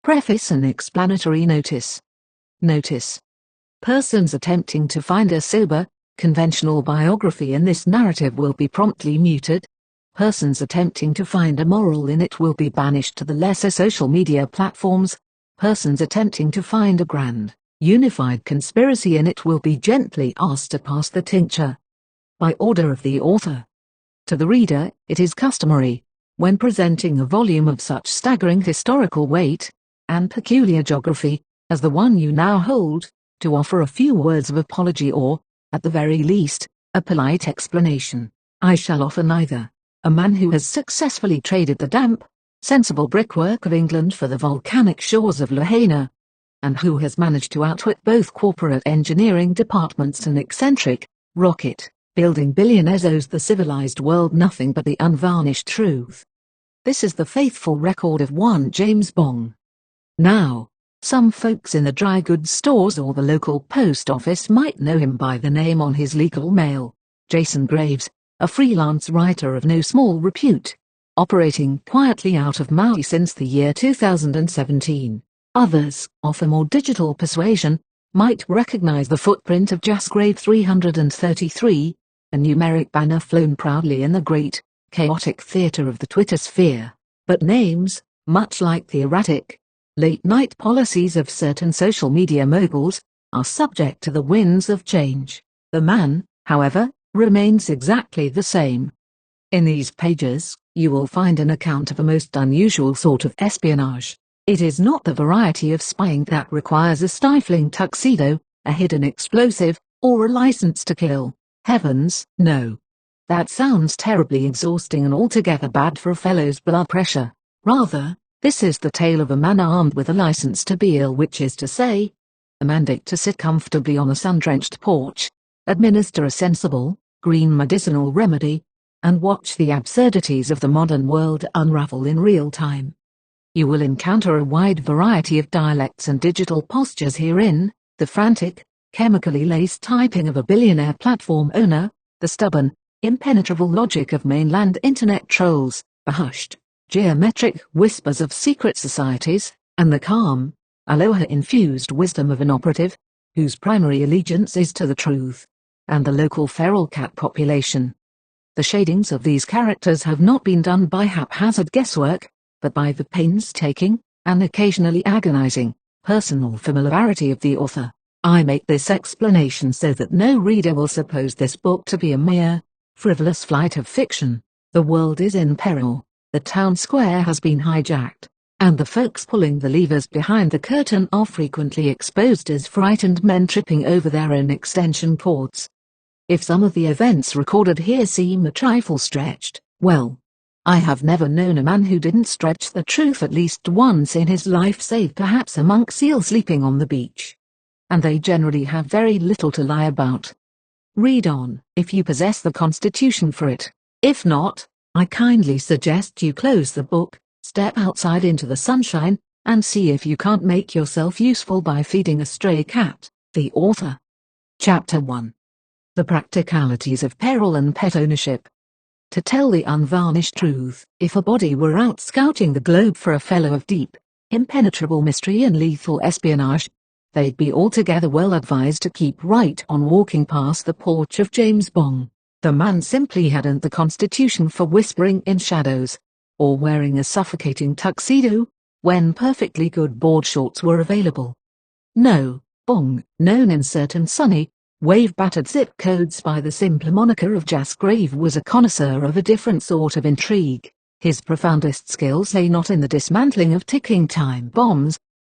Preface and explanatory notice. Notice. Persons attempting to find a sober, conventional biography in this narrative will be promptly muted. Persons attempting to find a moral in it will be banished to the lesser social media platforms. Persons attempting to find a grand, unified conspiracy in it will be gently asked to pass the tincture. By order of the author. To the reader, it is customary, when presenting a volume of such staggering historical weight and peculiar geography as the one you now hold, to offer a few words of apology or, at the very least, a polite explanation. I shall offer neither. A man who has successfully traded the damp, sensible brickwork of England for the volcanic shores of Lahaina, and who has managed to outwit both corporate engineering departments and eccentric, rocket building billionaires owes the civilized world nothing but the unvarnished truth. This is the faithful record of one James Bong. Now, some folks in the dry goods stores or the local post office might know him by the name on his legal mail, Jason Graves, a freelance writer of no small repute, operating quietly out of Maui since the year 2017. Others, of a more digital persuasion, might recognize the footprint of Jasgrave 333, a numeric banner flown proudly in the great, chaotic theater of the Twitter sphere. But names, much like the erratic, late-night policies of certain social media moguls, are subject to the winds of change. The man, however, remains exactly the same. In these pages, you will find an account of a most unusual sort of espionage. It is not the variety of spying that requires a stifling tuxedo, a hidden explosive, or a license to kill. Heavens, no. That sounds terribly exhausting and altogether bad for a fellow's blood pressure. Rather, this is the tale of a man armed with a license to be ill, which is to say, a mandate to sit comfortably on a sun-drenched porch, administer a sensible, green medicinal remedy, and watch the absurdities of the modern world unravel in real time. You will encounter a wide variety of dialects and digital postures herein: the frantic, chemically laced typing of a billionaire platform owner, the stubborn, impenetrable logic of mainland internet trolls, the hushed, geometric whispers of secret societies, and the calm, Aloha-infused wisdom of an operative, whose primary allegiance is to the truth, and the local feral cat population. The shadings of these characters have not been done by haphazard guesswork, but by the painstaking, and occasionally agonizing, personal familiarity of the author. I make this explanation so that no reader will suppose this book to be a mere, frivolous flight of fiction. The world is in peril, the town square has been hijacked, and the folks pulling the levers behind the curtain are frequently exposed as frightened men tripping over their own extension cords. If some of the events recorded here seem a trifle stretched, well, I have never known a man who didn't stretch the truth at least once in his life, save perhaps a monk seal sleeping on the beach. And they generally have very little to lie about. Read on, if you possess the constitution for it. If not, I kindly suggest you close the book, step outside into the sunshine, and see if you can't make yourself useful by feeding a stray cat. The author. Chapter 1. The Practicalities of Peril and Pet Ownership. To tell the unvarnished truth, if a body were out scouting the globe for a fellow of deep, impenetrable mystery and lethal espionage, they'd be altogether well advised to keep right on walking past the porch of James Bong. The man simply hadn't the constitution for whispering in shadows, or wearing a suffocating tuxedo, when perfectly good board shorts were available. No, Bong, known in certain sunny, wave-battered zip codes by the simpler moniker of Jasgrave, was a connoisseur of a different sort of intrigue. His profoundest skills lay not in the dismantling of ticking time bombs,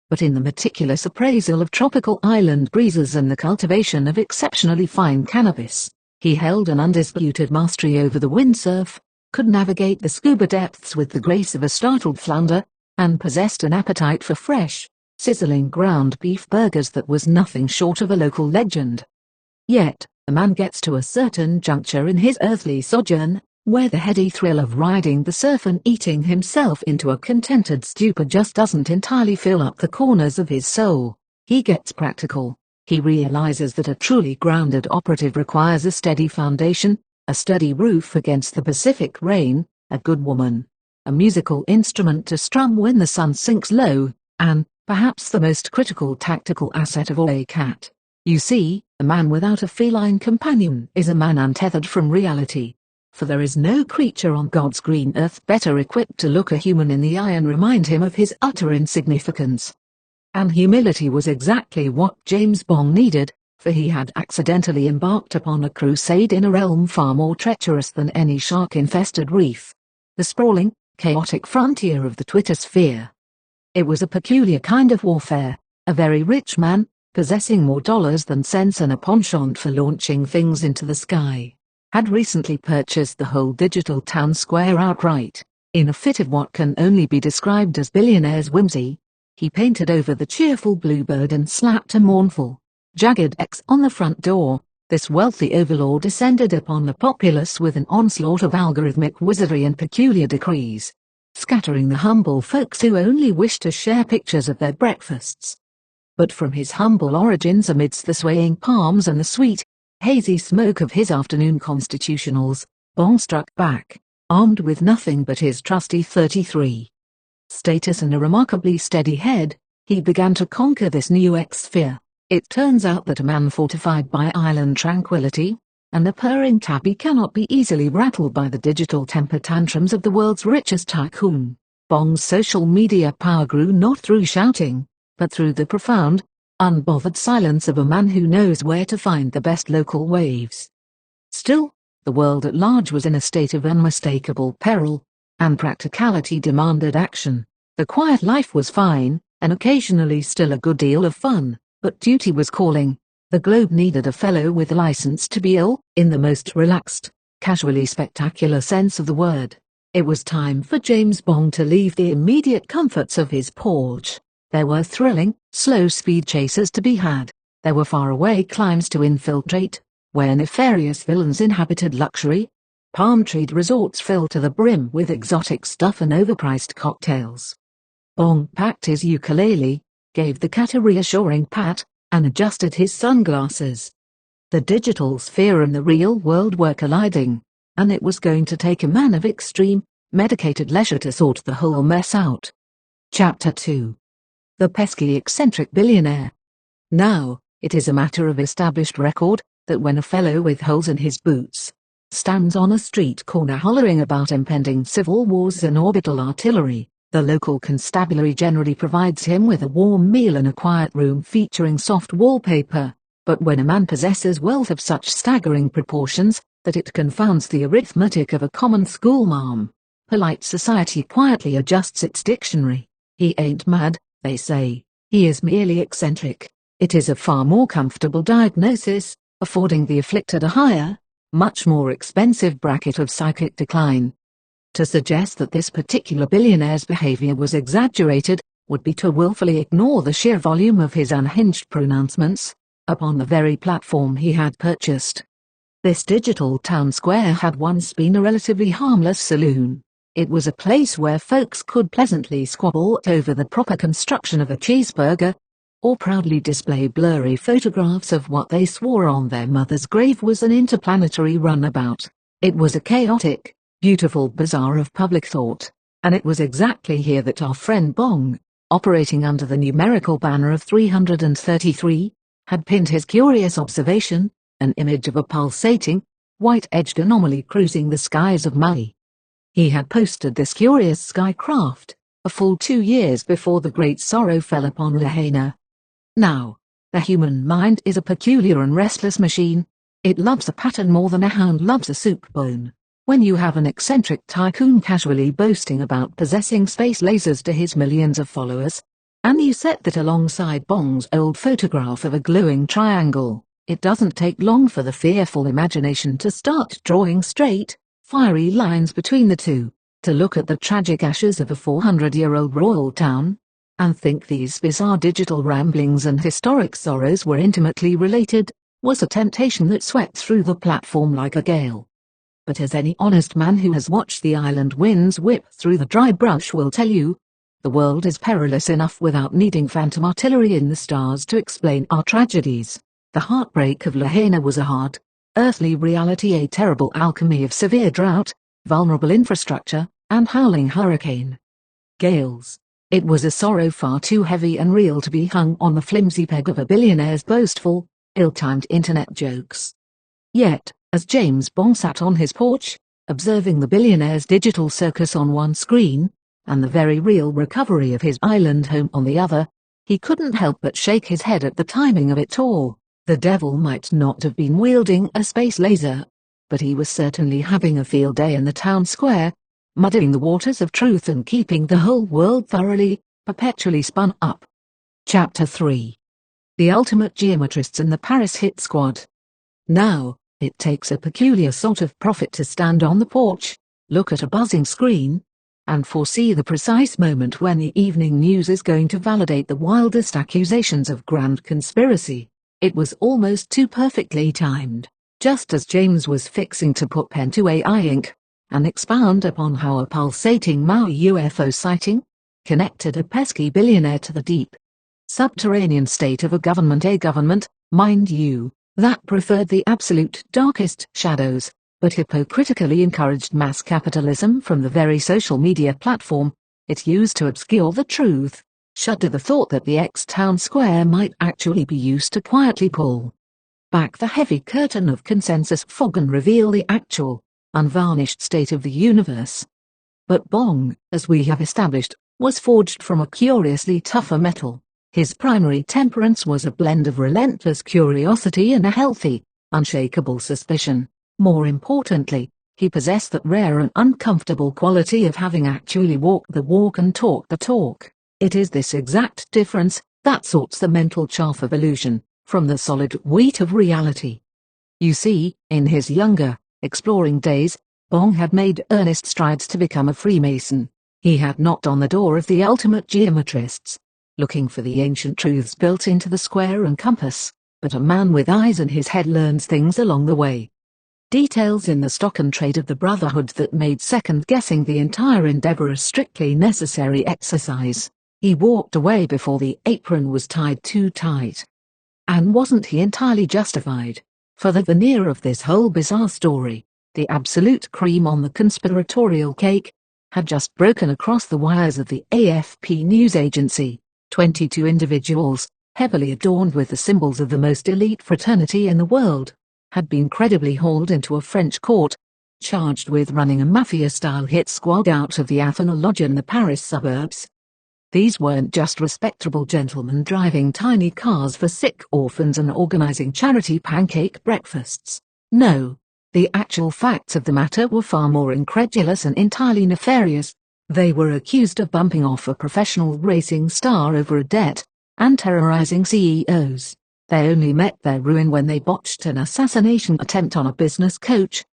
but in the meticulous appraisal of tropical island breezes and the cultivation of exceptionally fine cannabis. He held an undisputed mastery over the windsurf, could navigate the scuba depths with the grace of a startled flounder, and possessed an appetite for fresh, sizzling ground beef burgers that was nothing short of a local legend. Yet, a man gets to a certain juncture in his earthly sojourn, where the heady thrill of riding the surf and eating himself into a contented stupor just doesn't entirely fill up the corners of his soul. He gets practical. He realizes that a truly grounded operative requires a steady foundation, a sturdy roof against the Pacific rain, a good woman, a musical instrument to strum when the sun sinks low, And, perhaps the most critical tactical asset of all, a cat. You see, a man without a feline companion is a man untethered from reality. For there is no creature on God's green earth better equipped to look a human in the eye and remind him of his utter insignificance. And humility was exactly what James Bong needed, for he had accidentally embarked upon a crusade in a realm far more treacherous than any shark-infested reef. The sprawling, chaotic frontier of the Twitter-sphere. It was a peculiar kind of warfare. A very rich man, possessing more dollars than sense and a penchant for launching things into the sky, had recently purchased the whole digital town square outright. In a fit of what can only be described as billionaire's whimsy, he painted over the cheerful bluebird and slapped a mournful, jagged X on the front door. This wealthy overlord descended upon the populace with an onslaught of algorithmic wizardry and peculiar decrees, scattering the humble folks who only wished to share pictures of their breakfasts. But from his humble origins amidst the swaying palms and the sweet, hazy smoke of his afternoon constitutionals, Bong struck back, armed with nothing but his trusty 33. Status and a remarkably steady head, he began to conquer this new X-sphere. It turns out that a man fortified by island tranquility, and a purring tabby cannot be easily rattled by the digital temper tantrums of the world's richest tycoon. Bong's social media power grew not through shouting, but through the profound, unbothered silence of a man who knows where to find the best local waves. Still, the world at large was in a state of unmistakable peril, and practicality demanded action. The quiet life was fine, and occasionally still a good deal of fun, but duty was calling. The globe needed a fellow with a license to be ill, in the most relaxed, casually spectacular sense of the word. It was time for James Bong to leave the immediate comforts of his porch. There were thrilling, slow-speed chases to be had. There were faraway climbs to infiltrate, where nefarious villains inhabited luxury. Palm-treed resorts filled to the brim with exotic stuff and overpriced cocktails. Bong packed his ukulele, gave the cat a reassuring pat, and adjusted his sunglasses. The digital sphere and the real world were colliding, and it was going to take a man of extreme, medicated leisure to sort the whole mess out. Chapter 2. The pesky eccentric billionaire. Now, it is a matter of established record, that when a fellow with holes in his boots stands on a street corner hollering about impending civil wars and orbital artillery, the local constabulary generally provides him with a warm meal and a quiet room featuring soft wallpaper. But when a man possesses wealth of such staggering proportions that it confounds the arithmetic of a common schoolmarm, polite society quietly adjusts its dictionary. He ain't mad, they say. He is merely eccentric. It is a far more comfortable diagnosis, affording the afflicted a higher, much more expensive bracket of psychic decline. To suggest that this particular billionaire's behavior was exaggerated would be to willfully ignore the sheer volume of his unhinged pronouncements upon the very platform he had purchased. This digital town square had once been a relatively harmless saloon. It was a place where folks could pleasantly squabble over the proper construction of a cheeseburger, or proudly display blurry photographs of what they swore on their mother's grave was an interplanetary runabout. It was a chaotic, beautiful bazaar of public thought, and it was exactly here that our friend Bong, operating under the numerical banner of 333, had pinned his curious observation, an image of a pulsating, white-edged anomaly cruising the skies of Maui. He had posted this curious skycraft a full 2 years before the great sorrow fell upon Lahaina. Now, the human mind is a peculiar and restless machine. It loves a pattern more than a hound loves a soup bone. When you have an eccentric tycoon casually boasting about possessing space lasers to his millions of followers, and you set that alongside Bong's old photograph of a glowing triangle, it doesn't take long for the fearful imagination to start drawing straight, fiery lines between the two, to look at the tragic ashes of a 400-year-old royal town, and think these bizarre digital ramblings and historic sorrows were intimately related, was a temptation that swept through the platform like a gale. But as any honest man who has watched the island winds whip through the dry brush will tell you, the world is perilous enough without needing phantom artillery in the stars to explain our tragedies. The heartbreak of Lahaina was a hard, earthly reality, a terrible alchemy of severe drought, vulnerable infrastructure, and howling hurricane. Gales. It was a sorrow far too heavy and real to be hung on the flimsy peg of a billionaire's boastful, ill-timed internet jokes. Yet, as James Bong sat on his porch, observing the billionaire's digital circus on one screen, and the very real recovery of his island home on the other, he couldn't help but shake his head at the timing of it all. The devil might not have been wielding a space laser, but he was certainly having a field day in the town square, muddying the waters of truth and keeping the whole world thoroughly, perpetually spun up. Chapter 3. The Ultimate Geometrists in the Paris Hit Squad. Now, it takes a peculiar sort of prophet to stand on the porch, look at a buzzing screen, and foresee the precise moment when the evening news is going to validate the wildest accusations of grand conspiracy. It was almost too perfectly timed, just as James was fixing to put pen to AI ink, and expound upon how a pulsating Maui UFO sighting connected a pesky billionaire to the deep, subterranean state of a government, mind you, that preferred the absolute darkest shadows, but hypocritically encouraged mass capitalism from the very social media platform it used to obscure the truth. Shudder the thought that the ex-town square might actually be used to quietly pull back the heavy curtain of consensus fog and reveal the actual, unvarnished state of the universe. But Bong, as we have established, was forged from a curiously tougher metal. His primary temperance was a blend of relentless curiosity and a healthy, unshakable suspicion. More importantly, he possessed that rare and uncomfortable quality of having actually walked the walk and talked the talk. It is this exact difference that sorts the mental chaff of illusion from the solid wheat of reality. You see, in his younger, exploring days, Bong had made earnest strides to become a Freemason. He had knocked on the door of the ultimate geometrists, looking for the ancient truths built into the square and compass, but a man with eyes in his head learns things along the way. Details in the stock and trade of the brotherhood that made second-guessing the entire endeavor a strictly necessary exercise. He walked away before the apron was tied too tight. And wasn't he entirely justified? For the veneer of this whole bizarre story, the absolute cream on the conspiratorial cake, had just broken across the wires of the AFP news agency. 22 individuals, heavily adorned with the symbols of the most elite fraternity in the world, had been credibly hauled into a French court, charged with running a mafia-style hit squad out of the Athena Lodge in the Paris suburbs. These weren't just respectable gentlemen driving tiny cars for sick orphans and organizing charity pancake breakfasts. No, the actual facts of the matter were far more incredulous and entirely nefarious. They were accused of bumping off a professional racing star over a debt, and terrorizing CEOs. They only met their ruin when they botched an assassination attempt on a business coach.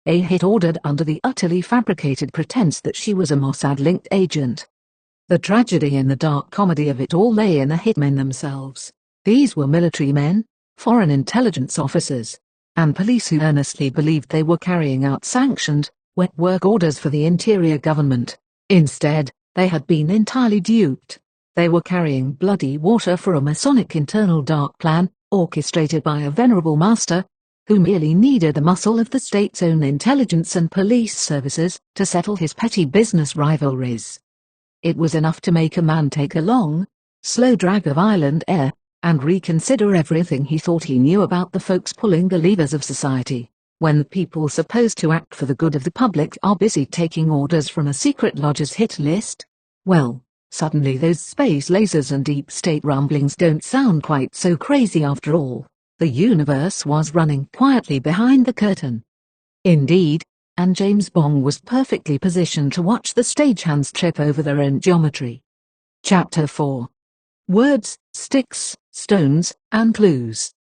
A hit ordered under the utterly fabricated pretense that she was a Mossad-linked agent. The tragedy and the dark comedy of it all lay in the hitmen themselves. These were military men, foreign intelligence officers, and police who earnestly believed they were carrying out sanctioned, wet work orders for the interior government. Instead, they had been entirely duped. They were carrying bloody water for a Masonic internal dark plan, orchestrated by a venerable master, who merely needed the muscle of the state's own intelligence and police services to settle his petty business rivalries. It was enough to make a man take a long, slow drag of island air, and reconsider everything he thought he knew about the folks pulling the levers of society, when the people supposed to act for the good of the public are busy taking orders from a secret lodge's hit list. Well, suddenly those space lasers and deep state rumblings don't sound quite so crazy after all. The universe was running quietly behind the curtain. Indeed, and James Bong was perfectly positioned to watch the stagehands trip over their own geometry. Chapter 4. Words, Sticks, Stones, and Clues.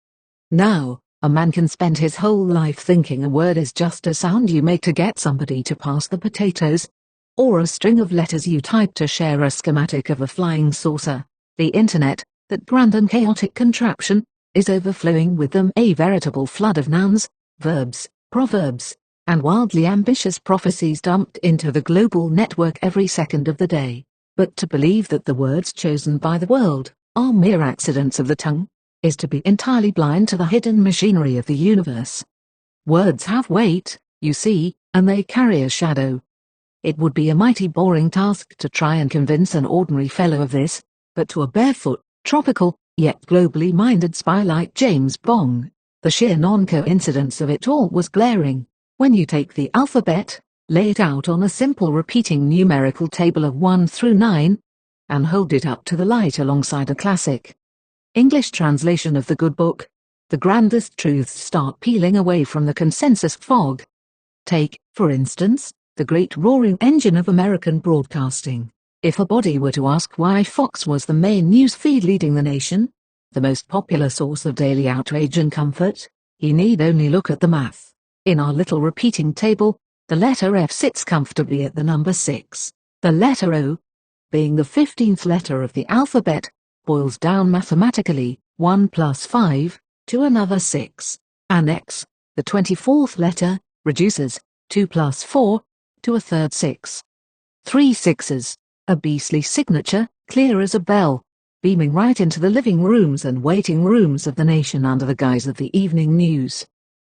Now, a man can spend his whole life thinking a word is just a sound you make to get somebody to pass the potatoes, or a string of letters you type to share a schematic of a flying saucer. The internet, that grand and chaotic contraption, is overflowing with them, a veritable flood of nouns, verbs, proverbs, and wildly ambitious prophecies dumped into the global network every second of the day. But to believe that the words chosen by the world are mere accidents of the tongue is to be entirely blind to the hidden machinery of the universe. Words have weight, you see, and they carry a shadow. It would be a mighty boring task to try and convince an ordinary fellow of this, but to a barefoot, tropical, yet globally minded spy like James Bong, the sheer non-coincidence of it all was glaring. When you take the alphabet, lay it out on a simple repeating numerical table of 1 through 9, and hold it up to the light alongside a classic English translation of the good book, the grandest truths start peeling away from the consensus fog. Take, for instance, the great roaring engine of American broadcasting. If a body were to ask why Fox was the main news feed leading the nation, the most popular source of daily outrage and comfort, he need only look at the math. In our little repeating table, the letter F sits comfortably at the number 6. The letter O, being the 15th letter of the alphabet, boils down mathematically, 1 plus 5, to another 6. And X, the 24th letter, reduces, 2 plus 4, to a third 6. 3 sixes, a beastly signature, clear as a bell, beaming right into the living rooms and waiting rooms of the nation under the guise of the evening news.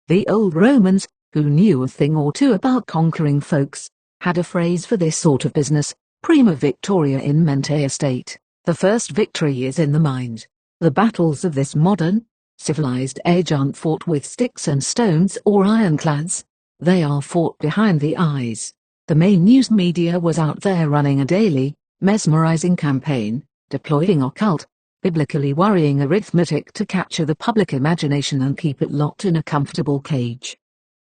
The old Romans, who knew a thing or two about conquering folks, had a phrase for this sort of business, prima victoria in mente estate. The first victory is in the mind. The battles of this modern, civilized age aren't fought with sticks and stones or ironclads. They are fought behind the eyes. The main news media was out there running a daily, mesmerizing campaign, deploying occult, biblically worrying arithmetic to capture the public imagination and keep it locked in a comfortable cage.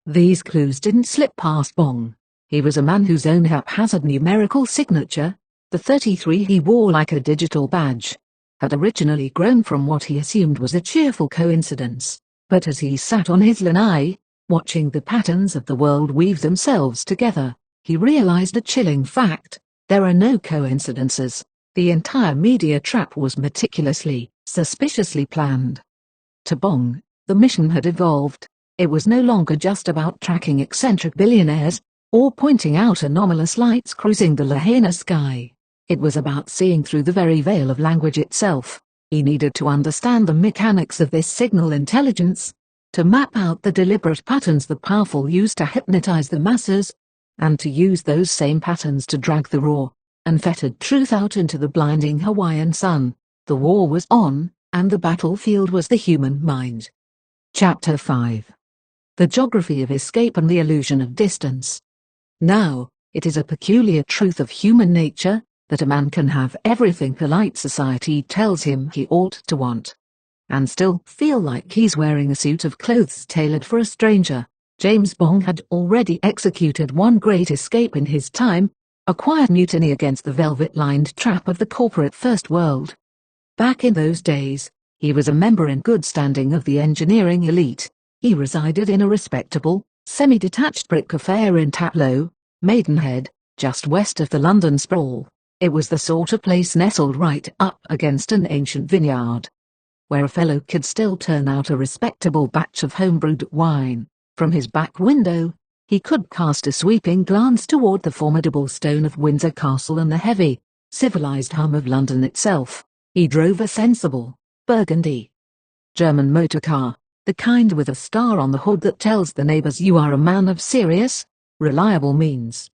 These clues didn't slip past Bong. He was a man whose own haphazard numerical signature, the 33 he wore like a digital badge, had originally grown from what he assumed was a cheerful coincidence. But as he sat on his lanai, watching the patterns of the world weave themselves together, he realized a chilling fact: there are no coincidences. The entire media trap was meticulously, suspiciously planned. To Bong, the mission had evolved. It was no longer just about tracking eccentric billionaires, or pointing out anomalous lights cruising the Lahaina sky. It was about seeing through the very veil of language itself. He needed to understand the mechanics of this signal intelligence, to map out the deliberate patterns the powerful use to hypnotize the masses, and to use those same patterns to drag the raw, unfettered truth out into the blinding Hawaiian sun. The war was on, and the battlefield was the human mind. Chapter 5. The Geography of Escape and the Illusion of Distance. Now, it is a peculiar truth of human nature, that a man can have everything polite society tells him he ought to want, and still feel like he's wearing a suit of clothes tailored for a stranger. James Bong had already executed one great escape in his time, a quiet mutiny against the velvet-lined trap of the corporate first world. Back in those days, he was a member in good standing of the engineering elite. He resided in a respectable, semi-detached brick affair in Taplow, Maidenhead, just west of the London sprawl. It was the sort of place nestled right up against an ancient vineyard, where a fellow could still turn out a respectable batch of homebrewed wine. From his back window, he could cast a sweeping glance toward the formidable stone of Windsor Castle and the heavy, civilized hum of London itself. He drove a sensible, burgundy German motor car, the kind with a star on the hood that tells the neighbors you are a man of serious, reliable means.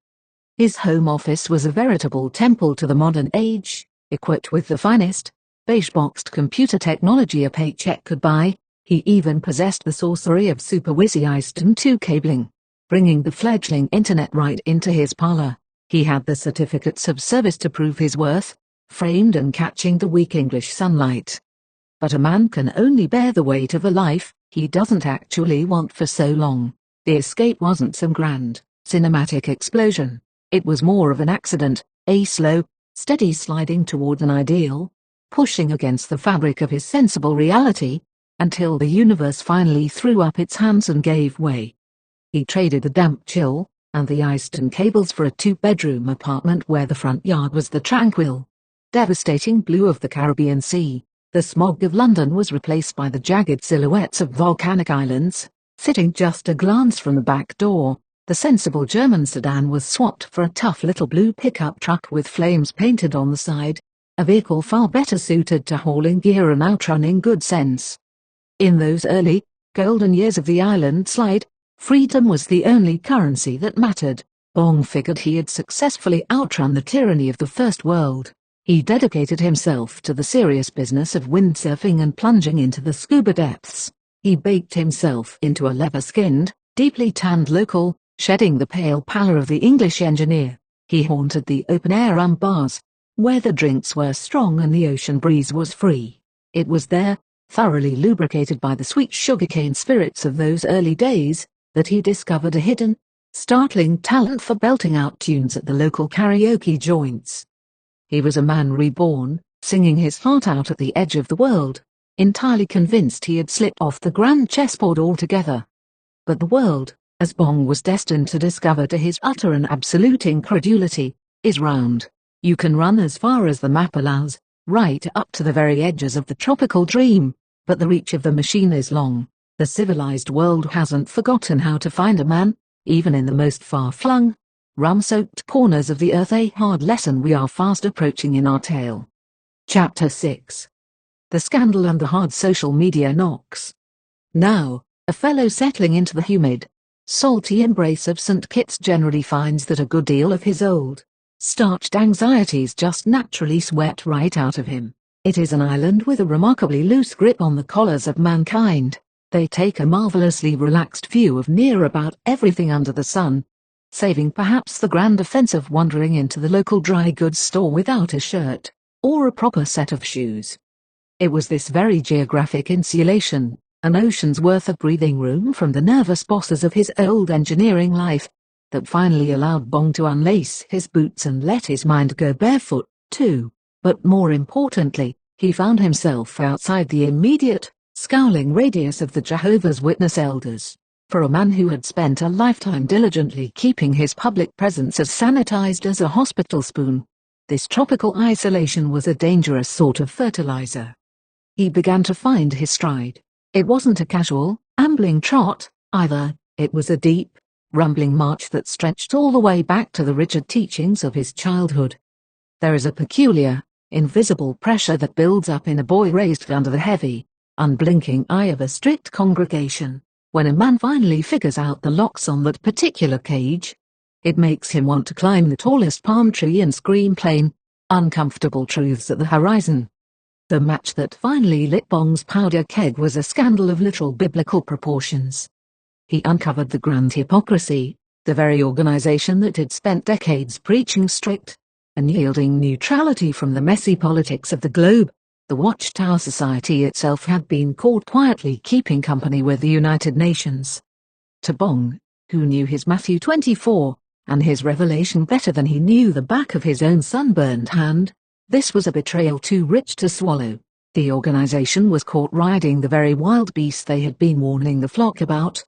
His home office was a veritable temple to the modern age, equipped with the finest, beige-boxed computer technology a paycheck could buy. He even possessed the sorcery of Super Wizzy Easton 2 cabling, bringing the fledgling internet right into his parlor. He had the certificates of service to prove his worth, framed and catching the weak English sunlight. But a man can only bear the weight of a life he doesn't actually want for so long. The escape wasn't some grand, cinematic explosion. It was more of an accident, a slow, steady sliding toward an ideal, pushing against the fabric of his sensible reality, until the universe finally threw up its hands and gave way. He traded the damp chill and the Easton cables for a 2-bedroom apartment where the front yard was the tranquil, devastating blue of the Caribbean Sea. The smog of London was replaced by the jagged silhouettes of volcanic islands. Sitting just a glance from the back door, the sensible German sedan was swapped for a tough little blue pickup truck with flames painted on the side, a vehicle far better suited to hauling gear and outrunning good sense. In those early, golden years of the island slide, freedom was the only currency that mattered. Bong figured he had successfully outrun the tyranny of the First World. He dedicated himself to the serious business of windsurfing and plunging into the scuba depths. He baked himself into a leather-skinned, deeply tanned local, shedding the pale pallor of the English engineer. He haunted the open-air bars, where the drinks were strong and the ocean breeze was free. It was there, thoroughly lubricated by the sweet sugarcane spirits of those early days, that he discovered a hidden, startling talent for belting out tunes at the local karaoke joints. He was a man reborn, singing his heart out at the edge of the world, entirely convinced he had slipped off the grand chessboard altogether. But the world, as Bong was destined to discover to his utter and absolute incredulity, is round. You can run as far as the map allows, right up to the very edges of the tropical dream, but the reach of the machine is long. The civilized world hasn't forgotten how to find a man, even in the most far-flung, rum-soaked corners of the earth, a hard lesson we are fast approaching in our tale. Chapter 6. The Scandal and the Hard Social Media Knocks. Now, a fellow settling into the humid, salty embrace of St. Kitts generally finds that a good deal of his old, starched anxieties just naturally sweat right out of him. It is an island with a remarkably loose grip on the collars of mankind. They take a marvelously relaxed view of near about everything under the sun, saving perhaps the grand offense of wandering into the local dry goods store without a shirt, or a proper set of shoes. It was this very geographic insulation, an ocean's worth of breathing room from the nervous bosses of his old engineering life, that finally allowed Bong to unlace his boots and let his mind go barefoot, too. But more importantly, he found himself outside the immediate, scowling radius of the Jehovah's Witness elders. For a man who had spent a lifetime diligently keeping his public presence as sanitized as a hospital spoon, this tropical isolation was a dangerous sort of fertilizer. He began to find his stride. It wasn't a casual, ambling trot, either. It was a deep, rumbling march that stretched all the way back to the rigid teachings of his childhood. There is a peculiar, invisible pressure that builds up in a boy raised under the heavy, unblinking eye of a strict congregation. When a man finally figures out the locks on that particular cage, it makes him want to climb the tallest palm tree and scream plain, uncomfortable truths at the horizon. The match that finally lit Bong's powder keg was a scandal of literal biblical proportions. He uncovered the grand hypocrisy, the very organization that had spent decades preaching strict, unyielding neutrality from the messy politics of the globe. The Watchtower Society itself had been caught quietly keeping company with the United Nations. To Bong, who knew his Matthew 24, and his Revelation better than he knew the back of his own sunburned hand, this was a betrayal too rich to swallow. The organization was caught riding the very wild beast they had been warning the flock about,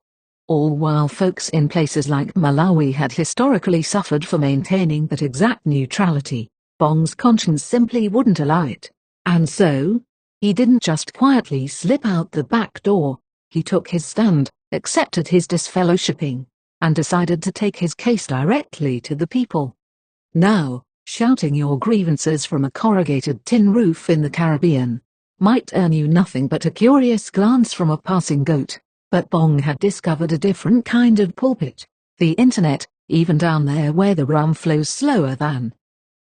all while folks in places like Malawi had historically suffered for maintaining that exact neutrality. Bong's conscience simply wouldn't allow it. And so, he didn't just quietly slip out the back door. He took his stand, accepted his disfellowshipping, and decided to take his case directly to the people. Now, shouting your grievances from a corrugated tin roof in the Caribbean might earn you nothing but a curious glance from a passing goat. But Bong had discovered a different kind of pulpit. The internet, even down there where the rum flows slower than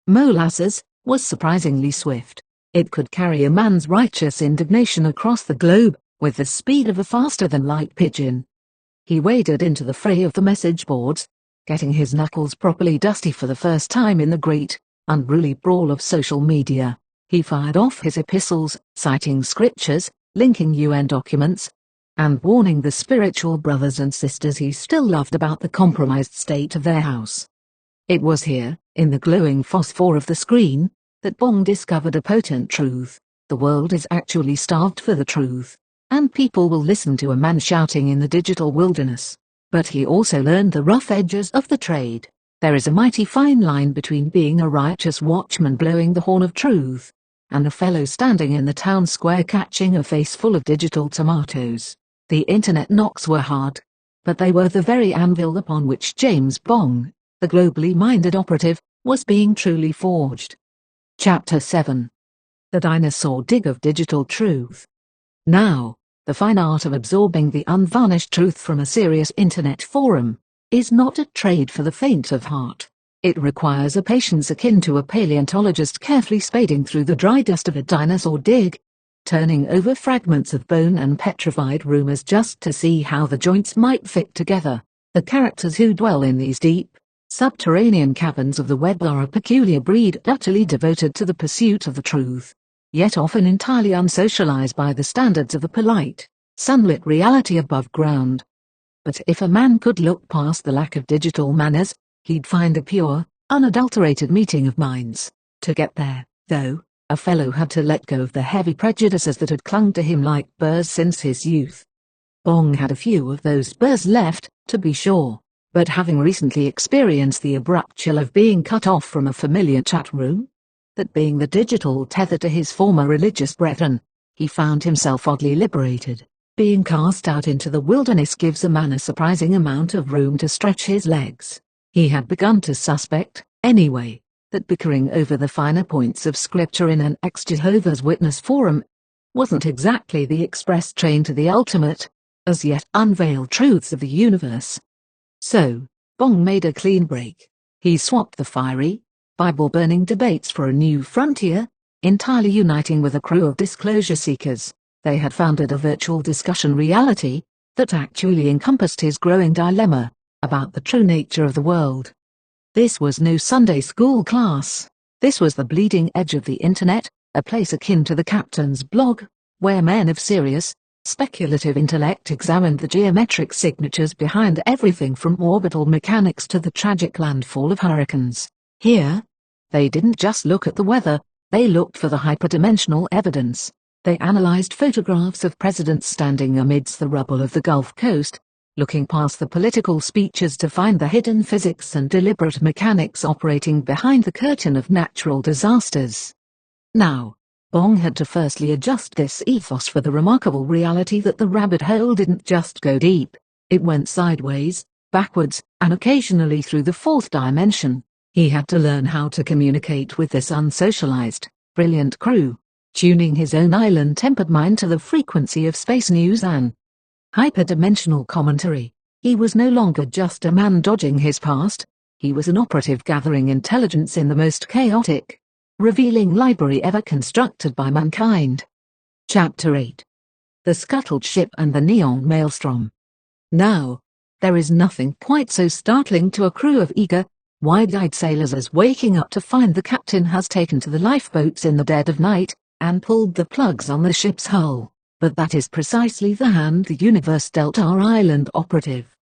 molasses, was surprisingly swift. It could carry a man's righteous indignation across the globe, with the speed of a faster-than-light pigeon. He waded into the fray of the message boards, getting his knuckles properly dusty for the first time in the great, unruly brawl of social media. He fired off his epistles, citing scriptures, linking UN documents, and warning the spiritual brothers and sisters he still loved about the compromised state of their house. It was here, in the glowing phosphor of the screen, that Bong discovered a potent truth. The world is actually starved for the truth, and people will listen to a man shouting in the digital wilderness. But he also learned the rough edges of the trade. There is a mighty fine line between being a righteous watchman blowing the horn of truth, and a fellow standing in the town square catching a face full of digital tomatoes. The internet knocks were hard, but they were the very anvil upon which James Bong, the globally minded operative, was being truly forged. Chapter 7. The Dinosaur Dig of Digital Truth. Now, the fine art of absorbing the unvarnished truth from a serious internet forum is not a trade for the faint of heart. It requires a patience akin to a paleontologist carefully spading through the dry dust of a dinosaur dig, turning over fragments of bone and petrified rumors just to see how the joints might fit together. The characters who dwell in these deep, subterranean caverns of the web are a peculiar breed utterly devoted to the pursuit of the truth, yet often entirely unsocialized by the standards of the polite, sunlit reality above ground. But if a man could look past the lack of digital manners, he'd find a pure, unadulterated meeting of minds. To get there, though, a fellow had to let go of the heavy prejudices that had clung to him like burrs since his youth. Bong had a few of those burrs left, to be sure, but having recently experienced the abrupt chill of being cut off from a familiar chat room, that being the digital tether to his former religious brethren, he found himself oddly liberated. Being cast out into the wilderness gives a man a surprising amount of room to stretch his legs. He had begun to suspect, anyway, that bickering over the finer points of scripture in an ex-Jehovah's Witness forum wasn't exactly the express train to the ultimate, as yet unveiled truths of the universe. So, Bong made a clean break. He swapped the fiery, Bible-burning debates for a new frontier, entirely uniting with a crew of disclosure seekers. They had founded a virtual discussion reality that actually encompassed his growing dilemma about the true nature of the world. This was no Sunday school class. This was the bleeding edge of the internet, a place akin to the captain's blog, where men of serious, speculative intellect examined the geometric signatures behind everything from orbital mechanics to the tragic landfall of hurricanes. Here, they didn't just look at the weather, they looked for the hyperdimensional evidence. They analyzed photographs of presidents standing amidst the rubble of the Gulf Coast, looking past the political speeches to find the hidden physics and deliberate mechanics operating behind the curtain of natural disasters. Now, Bong had to firstly adjust this ethos for the remarkable reality that the rabbit hole didn't just go deep, it went sideways, backwards, and occasionally through the fourth dimension. He had to learn how to communicate with this unsocialized, brilliant crew, tuning his own island-tempered mind to the frequency of space news and hyperdimensional commentary. He was no longer just a man dodging his past, he was an operative gathering intelligence in the most chaotic, revealing library ever constructed by mankind. Chapter 8. The Scuttled Ship and the Neon Maelstrom. Now, there is nothing quite so startling to a crew of eager, wide-eyed sailors as waking up to find the captain has taken to the lifeboats in the dead of night and pulled the plugs on the ship's hull. But that is precisely the hand the universe dealt our island operative.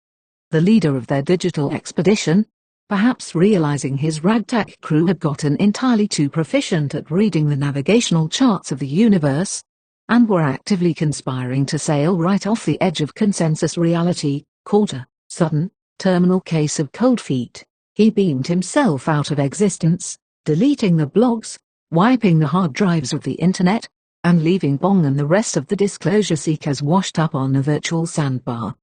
The leader of their digital expedition, perhaps realizing his ragtag crew had gotten entirely too proficient at reading the navigational charts of the universe, and were actively conspiring to sail right off the edge of consensus reality, caught a sudden, terminal case of cold feet. He beamed himself out of existence, deleting the blogs, wiping the hard drives of the internet, and leaving Bong and the rest of the disclosure seekers washed up on a virtual sandbar.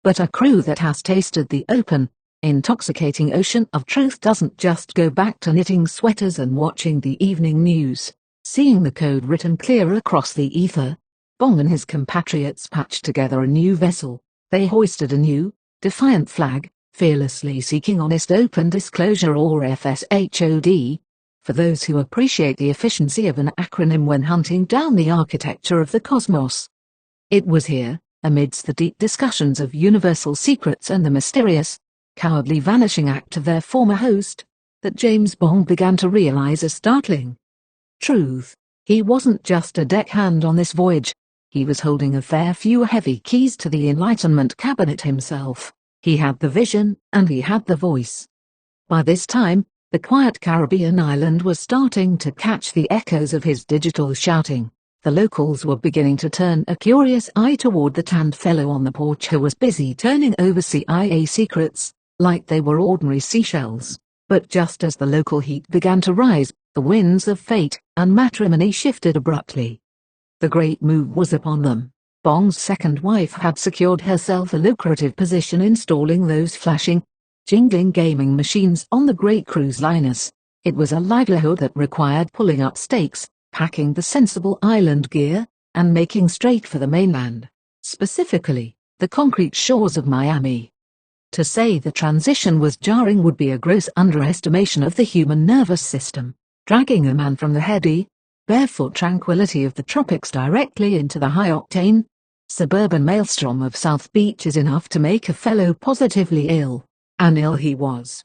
But a crew that has tasted the open, intoxicating ocean of truth doesn't just go back to knitting sweaters and watching the evening news. Seeing the code written clear across the ether, Bong and his compatriots patched together a new vessel. They hoisted a new, defiant flag, fearlessly seeking honest open disclosure, or FSHOD, for those who appreciate the efficiency of an acronym when hunting down the architecture of the cosmos. It was here, amidst the deep discussions of universal secrets and the mysterious, cowardly vanishing act of their former host, that James Bong began to realize a startling truth. He wasn't just a deckhand on this voyage, he was holding a fair few heavy keys to the Enlightenment cabinet himself. He had the vision, and he had the voice. By this time, the quiet Caribbean island was starting to catch the echoes of his digital shouting. The locals were beginning to turn a curious eye toward the tanned fellow on the porch who was busy turning over CIA secrets, like they were ordinary seashells. But just as the local heat began to rise, the winds of fate and matrimony shifted abruptly. The great move was upon them. Bong's second wife had secured herself a lucrative position installing those flashing, jingling gaming machines on the great cruise liners. It was a livelihood that required pulling up stakes, packing the sensible island gear, and making straight for the mainland, specifically, the concrete shores of Miami. To say the transition was jarring would be a gross underestimation of the human nervous system. Dragging a man from the heady, barefoot tranquility of the tropics directly into the high-octane, suburban maelstrom of South Beach is enough to make a fellow positively ill, and ill he was.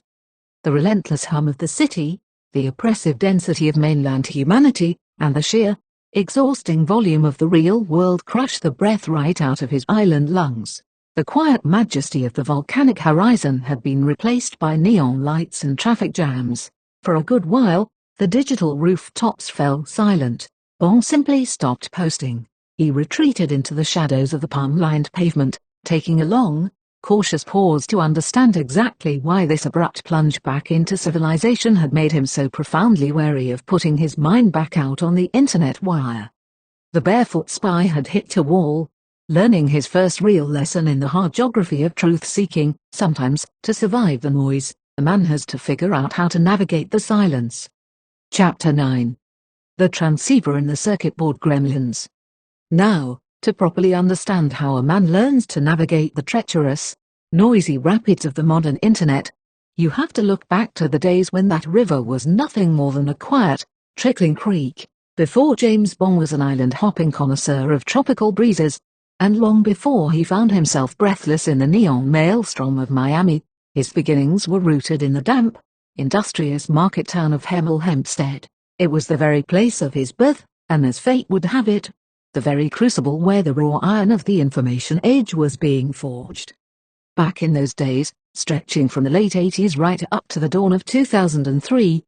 The relentless hum of the city, the oppressive density of mainland humanity, and the sheer, exhausting volume of the real world crushed the breath right out of his island lungs. The quiet majesty of the volcanic horizon had been replaced by neon lights and traffic jams. For a good while, the digital rooftops fell silent. Bong simply stopped posting. He retreated into the shadows of the palm-lined pavement, taking a long, cautious pause to understand exactly why this abrupt plunge back into civilization had made him so profoundly wary of putting his mind back out on the internet wire. The barefoot spy had hit a wall, learning his first real lesson in the hard geography of truth-seeking. Sometimes, to survive the noise, a man has to figure out how to navigate the silence. Chapter 9. The Transceiver and the Circuit Board Gremlins. Now, to properly understand how a man learns to navigate the treacherous, noisy rapids of the modern internet, you have to look back to the days when that river was nothing more than a quiet, trickling creek, before James Bong was an island-hopping connoisseur of tropical breezes, and long before he found himself breathless in the neon maelstrom of Miami. His beginnings were rooted in the damp, industrious market town of Hemel Hempstead. It was the very place of his birth, and as fate would have it, the very crucible where the raw iron of the information age was being forged. Back in those days, stretching from the late 80s right up to the dawn of 2003,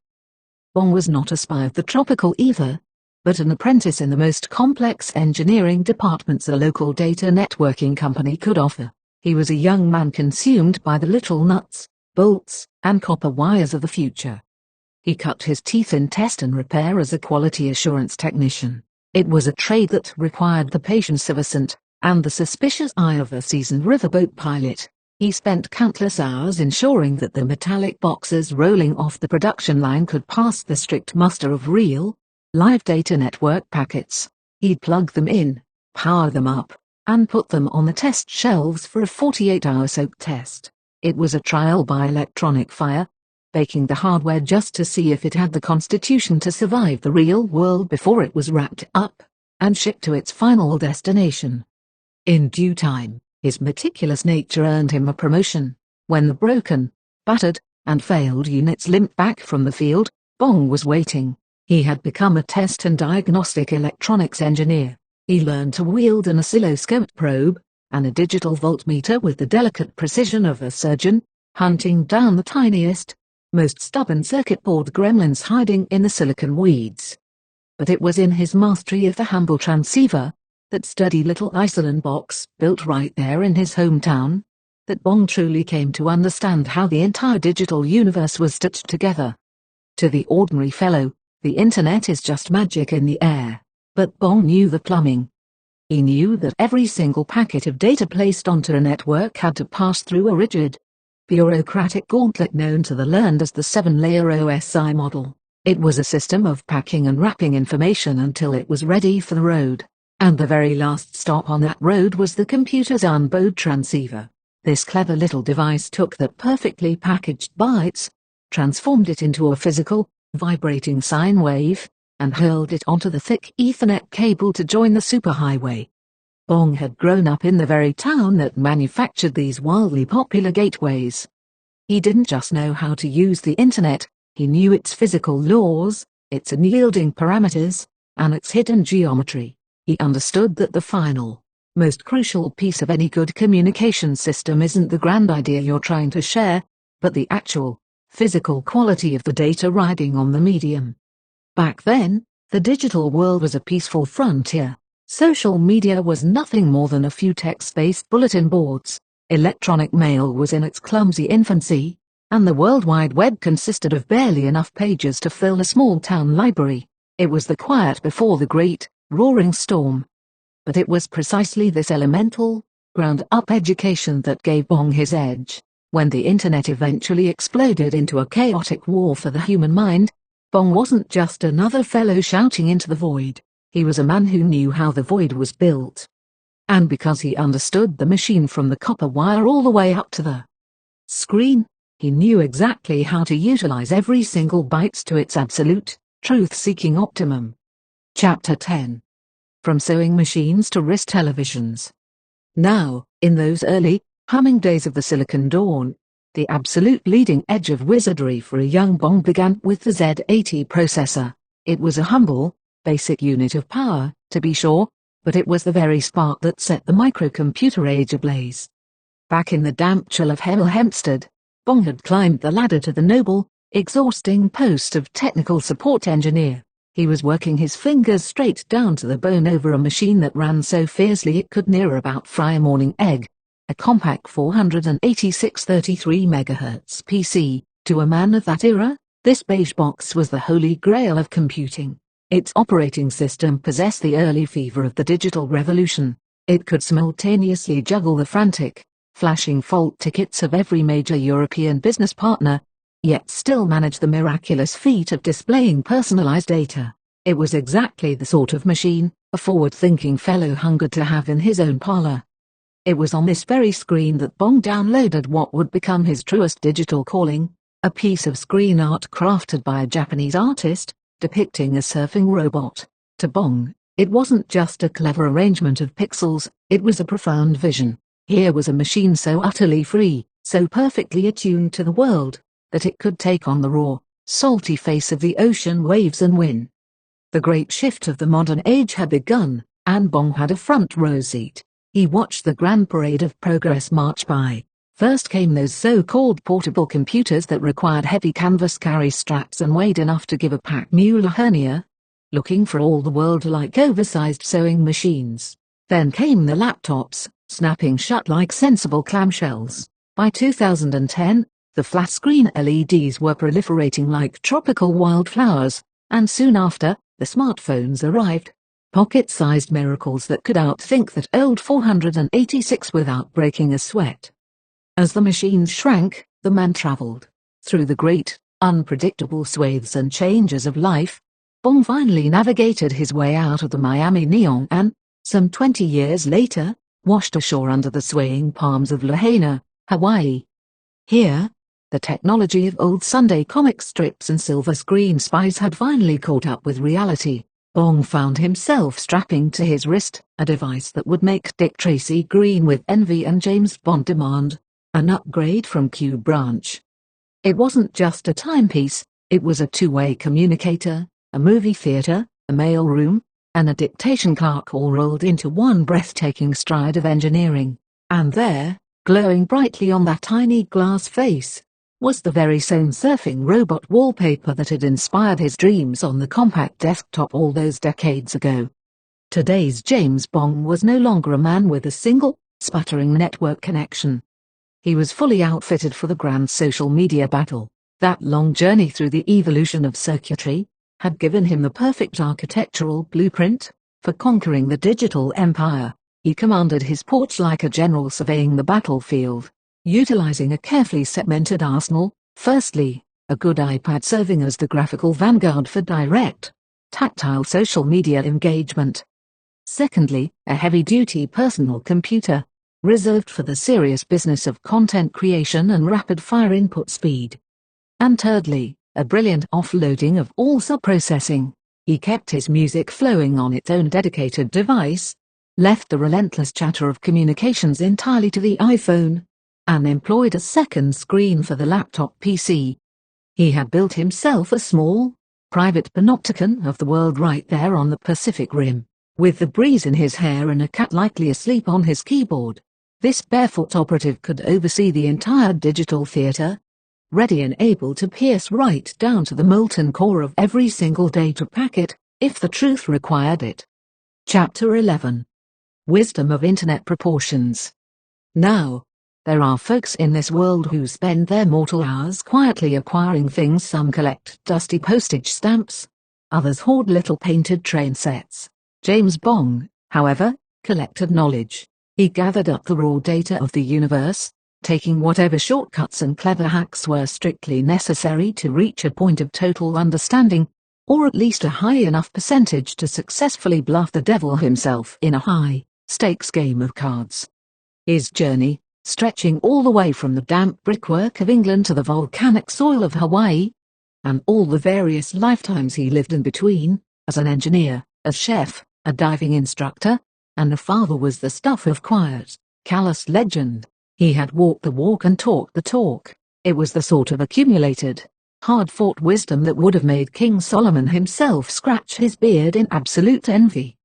Bong was not a spy of the tropical ether, but an apprentice in the most complex engineering departments a local data networking company could offer. He was a young man consumed by the literal nuts, bolts, and copper wires of the future. He cut his teeth in test and repair as a quality assurance technician. It was a trade that required the patience of a saint, and the suspicious eye of a seasoned riverboat pilot. He spent countless hours ensuring that the metallic boxes rolling off the production line could pass the strict muster of real, live data network packets. He'd plug them in, power them up, and put them on the test shelves for a 48-hour soak test. It was a trial by electronic fire, baking the hardware just to see if it had the constitution to survive the real world before it was wrapped up and shipped to its final destination. In due time, his meticulous nature earned him a promotion. When the broken, battered, and failed units limped back from the field, Bong was waiting. He had become a test and diagnostic electronics engineer. He learned to wield an oscilloscope probe and a digital voltmeter with the delicate precision of a surgeon, hunting down the tiniest, most stubborn circuit board gremlins hiding in the silicon weeds. But it was in his mastery of the humble transceiver, that sturdy little Iceland box built right there in his hometown, that Bong truly came to understand how the entire digital universe was stitched together. To the ordinary fellow, the internet is just magic in the air, but Bong knew the plumbing. He knew that every single packet of data placed onto a network had to pass through a rigid, bureaucratic gauntlet known to the learned as the 7-layer OSI model. It was a system of packing and wrapping information until it was ready for the road, and the very last stop on that road was the computer's onboard transceiver. This clever little device took that perfectly packaged bytes, transformed it into a physical, vibrating sine wave, and hurled it onto the thick Ethernet cable to join the superhighway. Bong had grown up in the very town that manufactured these wildly popular gateways. He didn't just know how to use the internet, he knew its physical laws, its unyielding parameters, and its hidden geometry. He understood that the final, most crucial piece of any good communication system isn't the grand idea you're trying to share, but the actual, physical quality of the data riding on the medium. Back then, the digital world was a peaceful frontier. Social media was nothing more than a few text-based bulletin boards. Electronic mail was in its clumsy infancy, and the World Wide Web consisted of barely enough pages to fill a small-town library. It was the quiet before the great, roaring storm. But it was precisely this elemental, ground-up education that gave Bong his edge. When the internet eventually exploded into a chaotic war for the human mind, Bong wasn't just another fellow shouting into the void. He was a man who knew how the void was built. And because he understood the machine from the copper wire all the way up to the screen, he knew exactly how to utilize every single byte to its absolute, truth-seeking optimum. Chapter 10. From sewing machines to wrist televisions. Now, in those early, humming days of the Silicon Dawn, the absolute leading edge of wizardry for a young Bong began with the Z80 processor. It was a humble, basic unit of power, to be sure, but it was the very spark that set the microcomputer age ablaze. Back in the damp chill of Hemel Hempstead, Bong had climbed the ladder to the noble, exhausting post of technical support engineer. He was working his fingers straight down to the bone over a machine that ran so fiercely it could near about fry a morning egg. A compact 486 33 MHz PC. To a man of that era, this beige box was the holy grail of computing. Its operating system possessed the early fever of the digital revolution. It could simultaneously juggle the frantic, flashing fault tickets of every major European business partner, yet still manage the miraculous feat of displaying personalized data. It was exactly the sort of machine a forward-thinking fellow hungered to have in his own parlor. It was on this very screen that Bong downloaded what would become his truest digital calling, a piece of screen art crafted by a Japanese artist, depicting a surfing robot. To Bong, it wasn't just a clever arrangement of pixels, it was a profound vision. Here was a machine so utterly free, so perfectly attuned to the world, that it could take on the raw, salty face of the ocean waves and win. The great shift of the modern age had begun, and Bong had a front row seat. He watched the grand parade of progress march by. First came those so-called portable computers that required heavy canvas carry straps and weighed enough to give a pack mule a hernia, looking for all the world like oversized sewing machines. Then came the laptops, snapping shut like sensible clamshells. By 2010, the flat-screen LEDs were proliferating like tropical wildflowers, and soon after, the smartphones arrived. Pocket-sized miracles that could outthink that old 486 without breaking a sweat. As the machines shrank, the man traveled. Through the great, unpredictable swathes and changes of life, Bong finally navigated his way out of the Miami neon and, some 20 years later, washed ashore under the swaying palms of Lahaina, Hawaii. Here, the technology of old Sunday comic strips and silver screen spies had finally caught up with reality. Bong found himself strapping to his wrist a device that would make Dick Tracy green with envy and James Bond demand, an upgrade from Q Branch. It wasn't just a timepiece, it was a two-way communicator, a movie theater, a mail room, and a dictation clerk all rolled into one breathtaking stride of engineering. And there, glowing brightly on that tiny glass face, was the very same surfing robot wallpaper that had inspired his dreams on the compact desktop all those decades ago. Today's James Bong was no longer a man with a single, sputtering network connection. He was fully outfitted for the grand social media battle. That long journey through the evolution of circuitry had given him the perfect architectural blueprint for conquering the digital empire. He commanded his porch like a general surveying the battlefield, utilizing a carefully segmented arsenal. Firstly, a good iPad serving as the graphical vanguard for direct, tactile social media engagement. Secondly, a heavy-duty personal computer, reserved for the serious business of content creation and rapid-fire input speed. And thirdly, a brilliant offloading of all sub-processing. He kept his music flowing on its own dedicated device, left the relentless chatter of communications entirely to the iPhone, and employed a second screen for the laptop PC. He had built himself a small, private panopticon of the world right there on the Pacific Rim, with the breeze in his hair and a cat likely asleep on his keyboard. This barefoot operative could oversee the entire digital theater, ready and able to pierce right down to the molten core of every single data packet, if the truth required it. Chapter 11. Wisdom of Internet Proportions. Now, there are folks in this world who spend their mortal hours quietly acquiring things. Some collect dusty postage stamps, others hoard little painted train sets. James Bong, however, collected knowledge. He gathered up the raw data of the universe, taking whatever shortcuts and clever hacks were strictly necessary to reach a point of total understanding, or at least a high enough percentage to successfully bluff the devil himself in a high-stakes game of cards. His journey, stretching all the way from the damp brickwork of England to the volcanic soil of Hawaii, and all the various lifetimes he lived in between, as an engineer, a chef, a diving instructor, and a father, was the stuff of quiet, callous legend. He had walked the walk and talked the talk. It was the sort of accumulated, hard-fought wisdom that would have made King Solomon himself scratch his beard in absolute envy.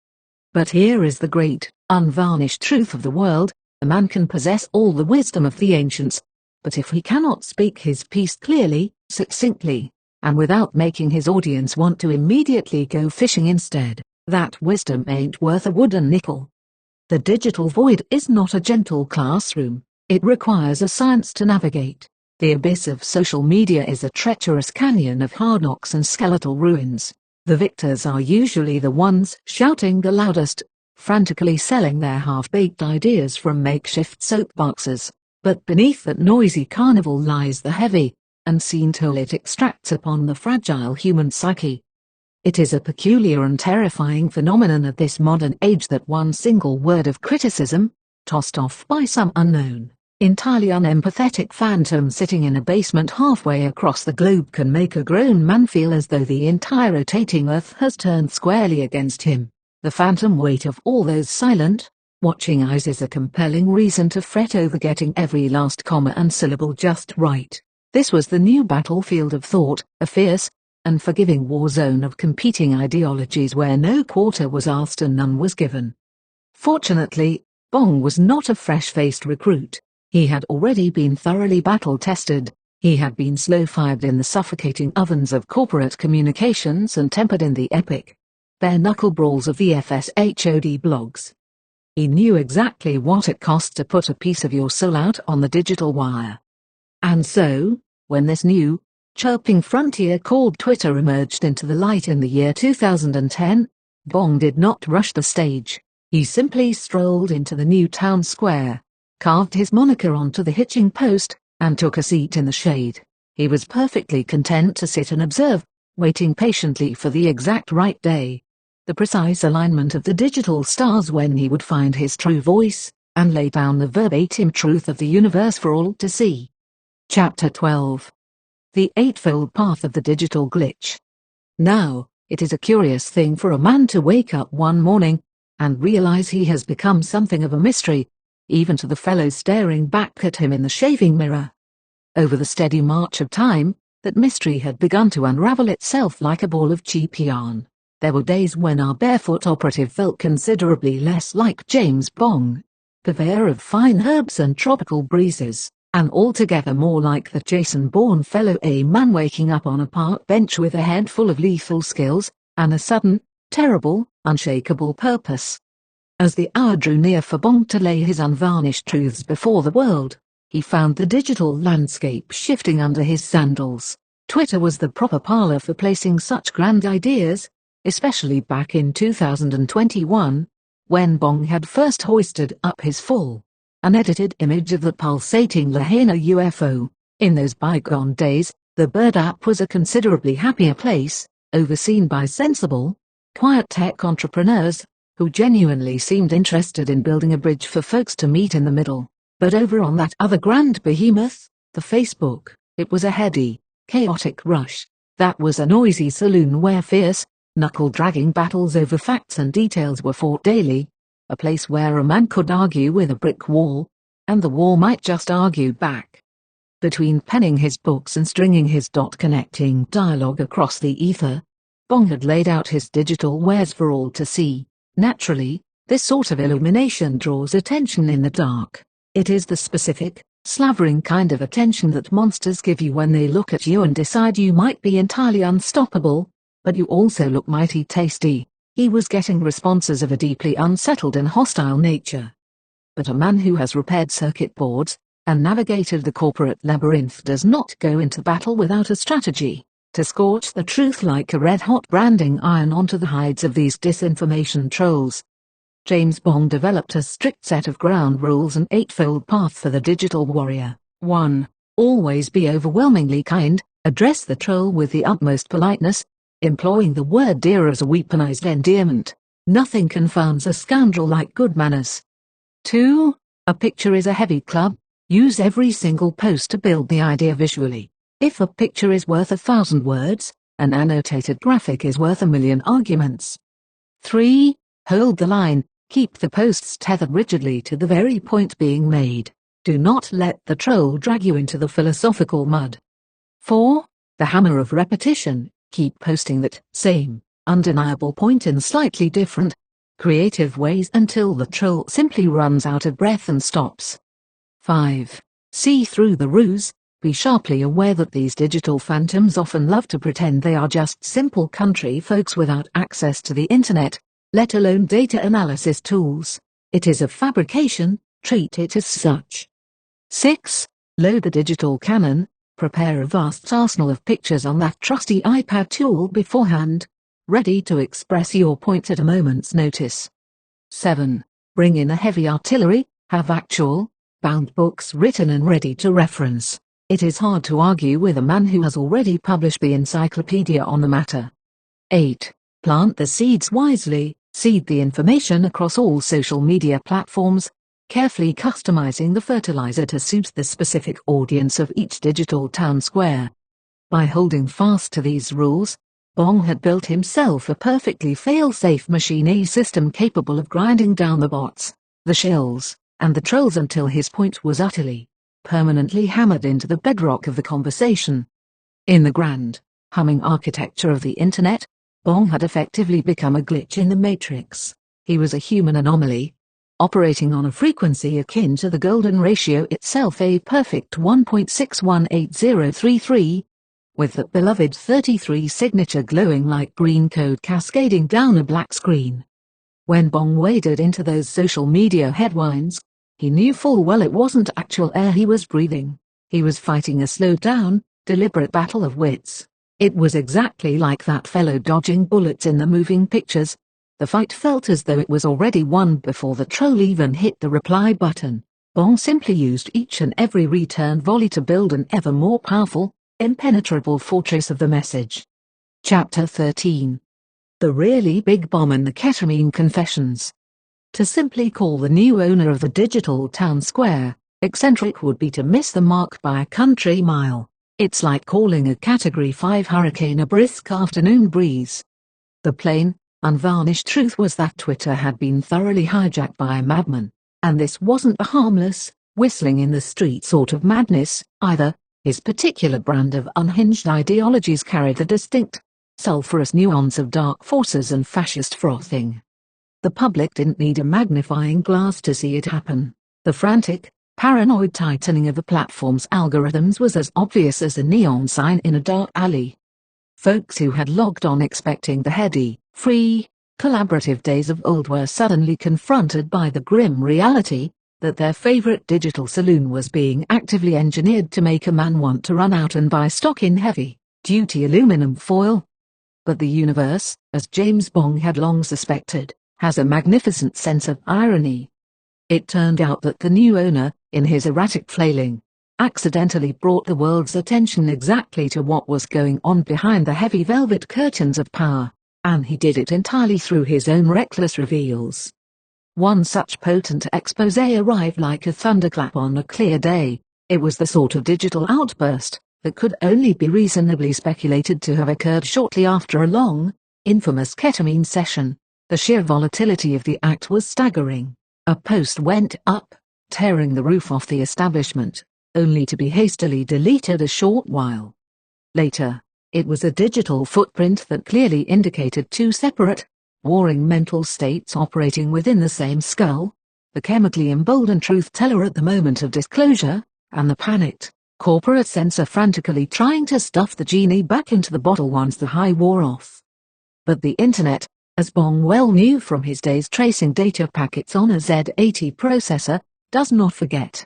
But here is the great, unvarnished truth of the world: a man can possess all the wisdom of the ancients, but if he cannot speak his piece clearly, succinctly, and without making his audience want to immediately go fishing instead, that wisdom ain't worth a wooden nickel. The digital void is not a gentle classroom. It requires a science to navigate. The abyss of social media is a treacherous canyon of hard knocks and skeletal ruins. The victors are usually the ones shouting the loudest, frantically selling their half-baked ideas from makeshift soapboxes. But beneath that noisy carnival lies the heavy, unseen toll it extracts upon the fragile human psyche. It is a peculiar and terrifying phenomenon of this modern age that one single word of criticism, tossed off by some unknown, entirely unempathetic phantom sitting in a basement halfway across the globe, can make a grown man feel as though the entire rotating earth has turned squarely against him. The phantom weight of all those silent, watching eyes is a compelling reason to fret over getting every last comma and syllable just right. This was the new battlefield of thought, a fierce, unforgiving war zone of competing ideologies where no quarter was asked and none was given. Fortunately, Bong was not a fresh-faced recruit. He had already been thoroughly battle-tested. He had been slow-fired in the suffocating ovens of corporate communications and tempered in the epic, bare-knuckle brawls of the FSHOD blogs. He knew exactly what it cost to put a piece of your soul out on the digital wire. And so, when this new, chirping frontier called Twitter emerged into the light in the year 2010, Bong did not rush the stage. He simply strolled into the new town square, carved his moniker onto the hitching post, and took a seat in the shade. He was perfectly content to sit and observe, waiting patiently for the exact right day, the precise alignment of the digital stars when he would find his true voice, and lay down the verbatim truth of the universe for all to see. Chapter 12. The Eightfold Path of the Digital Glitch. Now, it is a curious thing for a man to wake up one morning and realize he has become something of a mystery, even to the fellows staring back at him in the shaving mirror. Over the steady march of time, that mystery had begun to unravel itself like a ball of cheap yarn. There were days when our barefoot operative felt considerably less like James Bong, purveyor of fine herbs and tropical breezes, and altogether more like the Jason Bourne fellow, a man waking up on a park bench with a head full of lethal skills, and a sudden, terrible, unshakable purpose. As the hour drew near for Bong to lay his unvarnished truths before the world, he found the digital landscape shifting under his sandals. Twitter was the proper parlor for placing such grand ideas, especially back in 2021, when Bong had first hoisted up his full, unedited image of the pulsating Lahaina UFO. In those bygone days, the Bird app was a considerably happier place, overseen by sensible, quiet tech entrepreneurs, who genuinely seemed interested in building a bridge for folks to meet in the middle. But over on that other grand behemoth, the Facebook, it was a heady, chaotic rush. That was a noisy saloon where fierce, knuckle-dragging battles over facts and details were fought daily, a place where a man could argue with a brick wall, and the wall might just argue back. Between penning his books and stringing his dot-connecting dialogue across the ether, Bong had laid out his digital wares for all to see. Naturally, this sort of illumination draws attention in the dark. It is the specific, slavering kind of attention that monsters give you when they look at you and decide you might be entirely unstoppable, but you also look mighty tasty. He was getting responses of a deeply unsettled and hostile nature. But a man who has repaired circuit boards and navigated the corporate labyrinth does not go into battle without a strategy to scorch the truth like a red-hot branding iron onto the hides of these disinformation trolls. James Bong developed a strict set of ground rules and eightfold path for the digital warrior. 1. Always be overwhelmingly kind, address the troll with the utmost politeness, employing the word dear as a weaponized endearment. Nothing confounds a scoundrel like good manners. 2. A picture is a heavy club, Use every single post to build the idea visually. If a picture is worth 1,000 words, an annotated graphic is worth 1,000,000 arguments. 3. Hold the line. Keep the posts tethered rigidly to the very point being made. Do not let the troll drag you into the philosophical mud. 4. The hammer of repetition. Keep posting that same, undeniable point in slightly different, creative ways until the troll simply runs out of breath and stops. 5. See through the ruse. Be sharply aware that these digital phantoms often love to pretend they are just simple country folks without access to the internet, let alone data analysis tools. It is a fabrication, treat it as such. 6. Load the digital cannon. Prepare a vast arsenal of pictures on that trusty iPad tool beforehand, ready to express your point at a moment's notice. 7. Bring in a heavy artillery. Have actual, bound books written and ready to reference. It is hard to argue with a man who has already published the encyclopedia on the matter. 8. Plant the seeds wisely. Seed the information across all social media platforms, carefully customizing the fertilizer to suit the specific audience of each digital town square. By holding fast to these rules, Bong had built himself a perfectly fail-safe machine system capable of grinding down the bots, the shells, and the trolls until his point was utterly, permanently hammered into the bedrock of the conversation. In the grand, humming architecture of the internet, Bong had effectively become a glitch in the matrix. He was a human anomaly, operating on a frequency akin to the golden ratio itself, a perfect 1.618033, with the beloved 33 signature glowing like green code cascading down a black screen. When Bong waded into those social media headlines, he knew full well it wasn't actual air he was breathing. He was fighting a slowed-down, deliberate battle of wits. It was exactly like that fellow dodging bullets in the moving pictures. The fight felt as though it was already won before the troll even hit the reply button. Bong simply used each and every return volley to build an ever more powerful, impenetrable fortress of the message. Chapter 13. The Really Big Bomb and the Ketamine Confessions. To simply call the new owner of the digital town square eccentric would be to miss the mark by a country mile. It's like calling a Category 5 hurricane a brisk afternoon breeze. The plain, unvarnished truth was that Twitter had been thoroughly hijacked by a madman, and this wasn't a harmless, whistling in the street sort of madness, either. His particular brand of unhinged ideologies carried the distinct, sulphurous nuance of dark forces and fascist frothing. The public didn't need a magnifying glass to see it happen. The frantic, paranoid tightening of the platform's algorithms was as obvious as a neon sign in a dark alley. Folks who had logged on expecting the heady, free, collaborative days of old were suddenly confronted by the grim reality that their favorite digital saloon was being actively engineered to make a man want to run out and buy stock in heavy-duty aluminum foil. But the universe, as James Bong had long suspected, has a magnificent sense of irony. It turned out that the new owner, in his erratic flailing, accidentally brought the world's attention exactly to what was going on behind the heavy velvet curtains of power, and he did it entirely through his own reckless reveals. One such potent expose arrived like a thunderclap on a clear day. It was the sort of digital outburst that could only be reasonably speculated to have occurred shortly after a long, infamous ketamine session. The sheer volatility of the act was staggering. A post went up, tearing the roof off the establishment, only to be hastily deleted a short while later. It was a digital footprint that clearly indicated two separate, warring mental states operating within the same skull, the chemically emboldened truth-teller at the moment of disclosure, and the panicked, corporate censor frantically trying to stuff the genie back into the bottle once the high wore off. But the internet, as Bong well knew from his days tracing data packets on a Z80 processor, does not forget.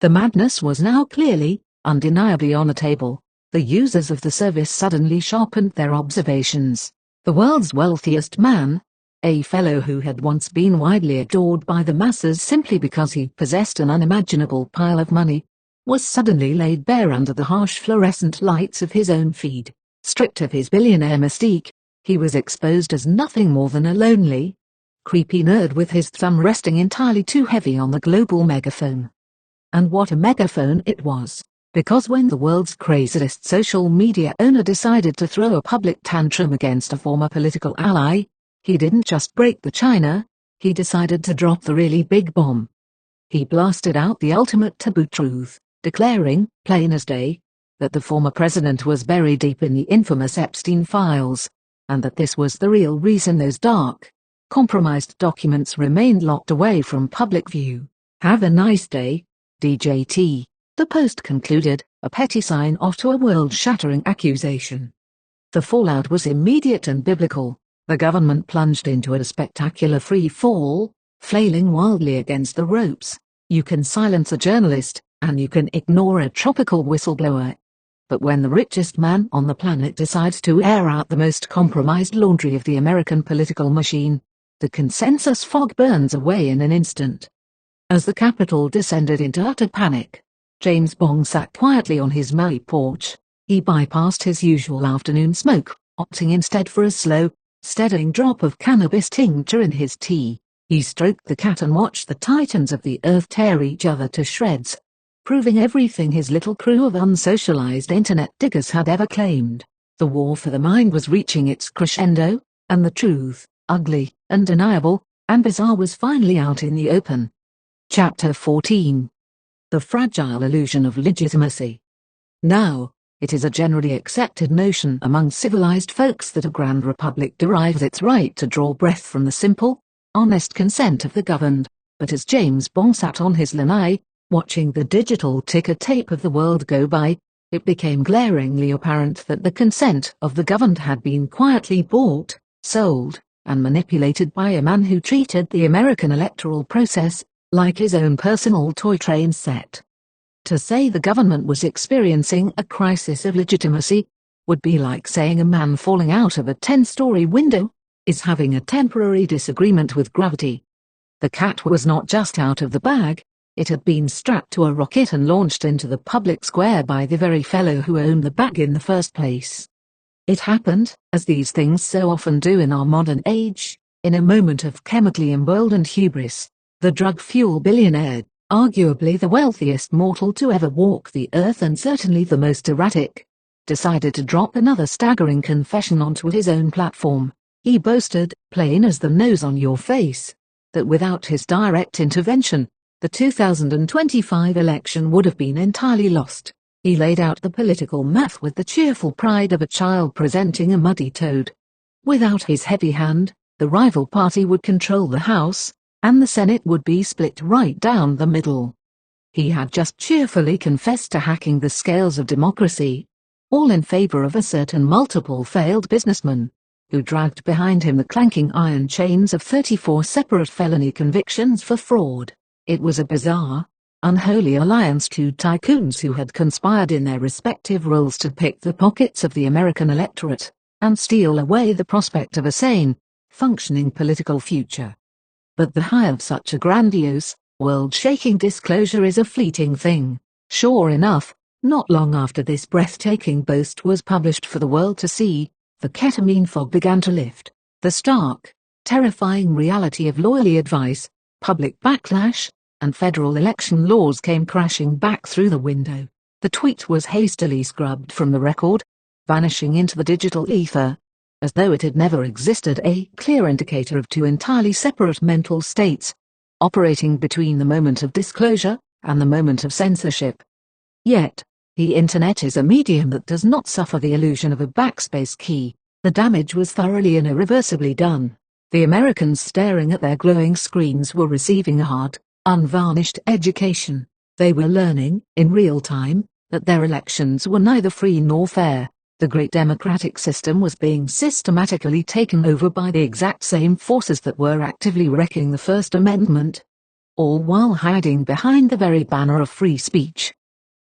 The madness was now clearly, undeniably on the table. The users of the service suddenly sharpened their observations. The world's wealthiest man, a fellow who had once been widely adored by the masses simply because he possessed an unimaginable pile of money, was suddenly laid bare under the harsh fluorescent lights of his own feed. Stripped of his billionaire mystique, he was exposed as nothing more than a lonely, creepy nerd with his thumb resting entirely too heavy on the global megaphone. And what a megaphone it was! Because when the world's craziest social media owner decided to throw a public tantrum against a former political ally, he didn't just break the china, he decided to drop the really big bomb. He blasted out the ultimate taboo truth, declaring, plain as day, that the former president was buried deep in the infamous Epstein files, and that this was the real reason those dark, compromised documents remained locked away from public view. Have a nice day, DJT. The Post concluded, a petty sign-off to a world-shattering accusation. The fallout was immediate and biblical. The government plunged into a spectacular free fall, flailing wildly against the ropes. You can silence a journalist, and you can ignore a tropical whistleblower. But when the richest man on the planet decides to air out the most compromised laundry of the American political machine, the consensus fog burns away in an instant. As the Capitol descended into utter panic, James Bong sat quietly on his Maui porch. He bypassed his usual afternoon smoke, opting instead for a slow, steadying drop of cannabis tincture in his tea. He stroked the cat and watched the titans of the earth tear each other to shreds, proving everything his little crew of unsocialized internet diggers had ever claimed. The war for the mind was reaching its crescendo, and the truth, ugly, undeniable, and bizarre, was finally out in the open. Chapter 14. The fragile illusion of legitimacy. Now, it is a generally accepted notion among civilized folks that a grand republic derives its right to draw breath from the simple, honest consent of the governed. But as James Bong sat on his lanai, watching the digital ticker tape of the world go by, it became glaringly apparent that the consent of the governed had been quietly bought, sold, and manipulated by a man who treated the American electoral process like his own personal toy train set. To say the government was experiencing a crisis of legitimacy would be like saying a man falling out of a 10-story window is having a temporary disagreement with gravity. The cat was not just out of the bag, it had been strapped to a rocket and launched into the public square by the very fellow who owned the bag in the first place. It happened, as these things so often do in our modern age, in a moment of chemically emboldened hubris. The drug-fueled billionaire, arguably the wealthiest mortal to ever walk the earth and certainly the most erratic, decided to drop another staggering confession onto his own platform. He boasted, plain as the nose on your face, that without his direct intervention, the 2025 election would have been entirely lost. He laid out the political math with the cheerful pride of a child presenting a muddy toad. Without his heavy hand, the rival party would control the House, and the Senate would be split right down the middle. He had just cheerfully confessed to hacking the scales of democracy, all in favor of a certain multiple failed businessman, who dragged behind him the clanking iron chains of 34 separate felony convictions for fraud. It was a bizarre, unholy alliance, two tycoons who had conspired in their respective roles to pick the pockets of the American electorate, and steal away the prospect of a sane, functioning political future. But the high of such a grandiose, world-shaking disclosure is a fleeting thing. Sure enough, not long after this breathtaking boast was published for the world to see, the ketamine fog began to lift. The stark, terrifying reality of lawyerly advice, public backlash, and federal election laws came crashing back through the window. The tweet was hastily scrubbed from the record, vanishing into the digital ether, as though it had never existed, a clear indicator of two entirely separate mental states, operating between the moment of disclosure and the moment of censorship. Yet, the internet is a medium that does not suffer the illusion of a backspace key. The damage was thoroughly and irreversibly done. The Americans staring at their glowing screens were receiving a hard, unvarnished education. They were learning, in real time, that their elections were neither free nor fair. The great democratic system was being systematically taken over by the exact same forces that were actively wrecking the First Amendment, all while hiding behind the very banner of free speech.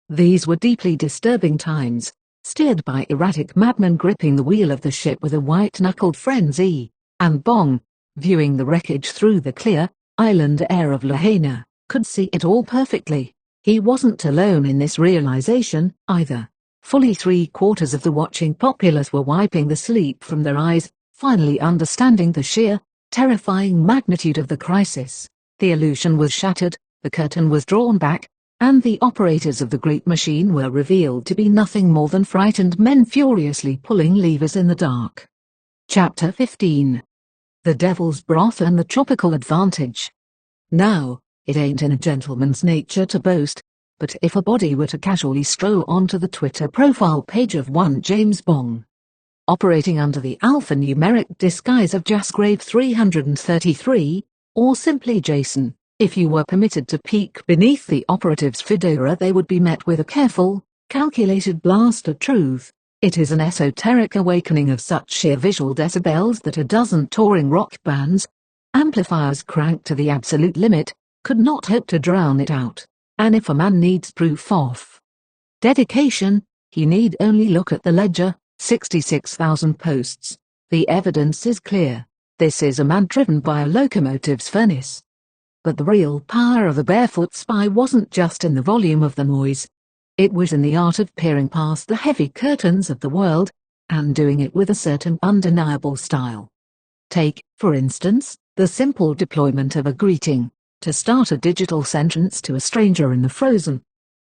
These were deeply disturbing times, steered by erratic madmen gripping the wheel of the ship with a white-knuckled frenzy, and Bong, viewing the wreckage through the clear, island air of Lahaina, could see it all perfectly. He wasn't alone in this realization, either. Fully 3/4 of the watching populace were wiping the sleep from their eyes, finally understanding the sheer, terrifying magnitude of the crisis. The illusion was shattered, the curtain was drawn back, and the operators of the great machine were revealed to be nothing more than frightened men furiously pulling levers in the dark. Chapter 15. The Devil's Broth and the Tropical Advantage. Now, it ain't in a gentleman's nature to boast, but if a body were to casually stroll onto the Twitter profile page of one James Bong, operating under the alphanumeric disguise of Jasgrave 333, or simply Jason, if you were permitted to peek beneath the operative's fedora, they would be met with a careful, calculated blast of truth. It is an esoteric awakening of such sheer visual decibels that a dozen touring rock bands, amplifiers cranked to the absolute limit, could not hope to drown it out. And if a man needs proof of dedication, he need only look at the ledger, 66,000 posts. The evidence is clear. This is a man driven by a locomotive's furnace. But the real power of the barefoot spy wasn't just in the volume of the noise. It was in the art of peering past the heavy curtains of the world, and doing it with a certain undeniable style. Take, for instance, the simple deployment of a greeting, to start a digital sentence to a stranger in the frozen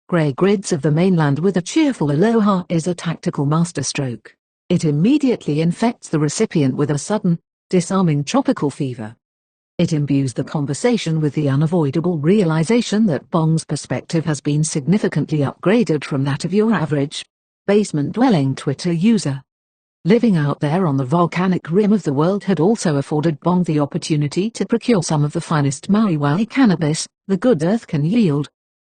grey grids of the mainland with a cheerful aloha is a tactical masterstroke. It immediately infects the recipient with a sudden, disarming tropical fever. It imbues the conversation with the unavoidable realization that Bong's perspective has been significantly upgraded from that of your average, basement-dwelling Twitter user. Living out there on the volcanic rim of the world had also afforded Bong the opportunity to procure some of the finest marijuana cannabis the good earth can yield,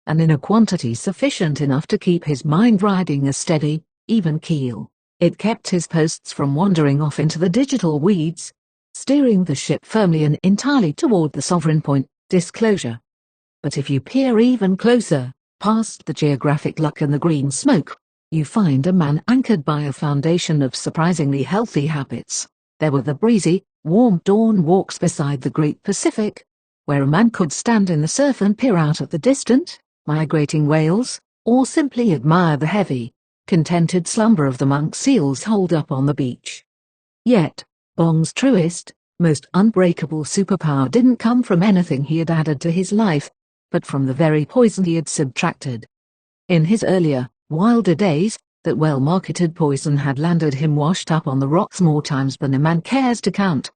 and in a quantity sufficient enough to keep his mind riding a steady, even keel. It kept his posts from wandering off into the digital weeds, steering the ship firmly and entirely toward the sovereign point, disclosure. But if you peer even closer, past the geographic luck and the green smoke, you find a man anchored by a foundation of surprisingly healthy habits. There were the breezy, warm dawn walks beside the great Pacific, where a man could stand in the surf and peer out at the distant, migrating whales, or simply admire the heavy, contented slumber of the monk seals holed up on the beach. Yet, Bong's truest, most unbreakable superpower didn't come from anything he had added to his life, but from the very poison he had subtracted. In his earlier, wilder days, that well-marketed poison had landed him washed up on the rocks more times than a man cares to count,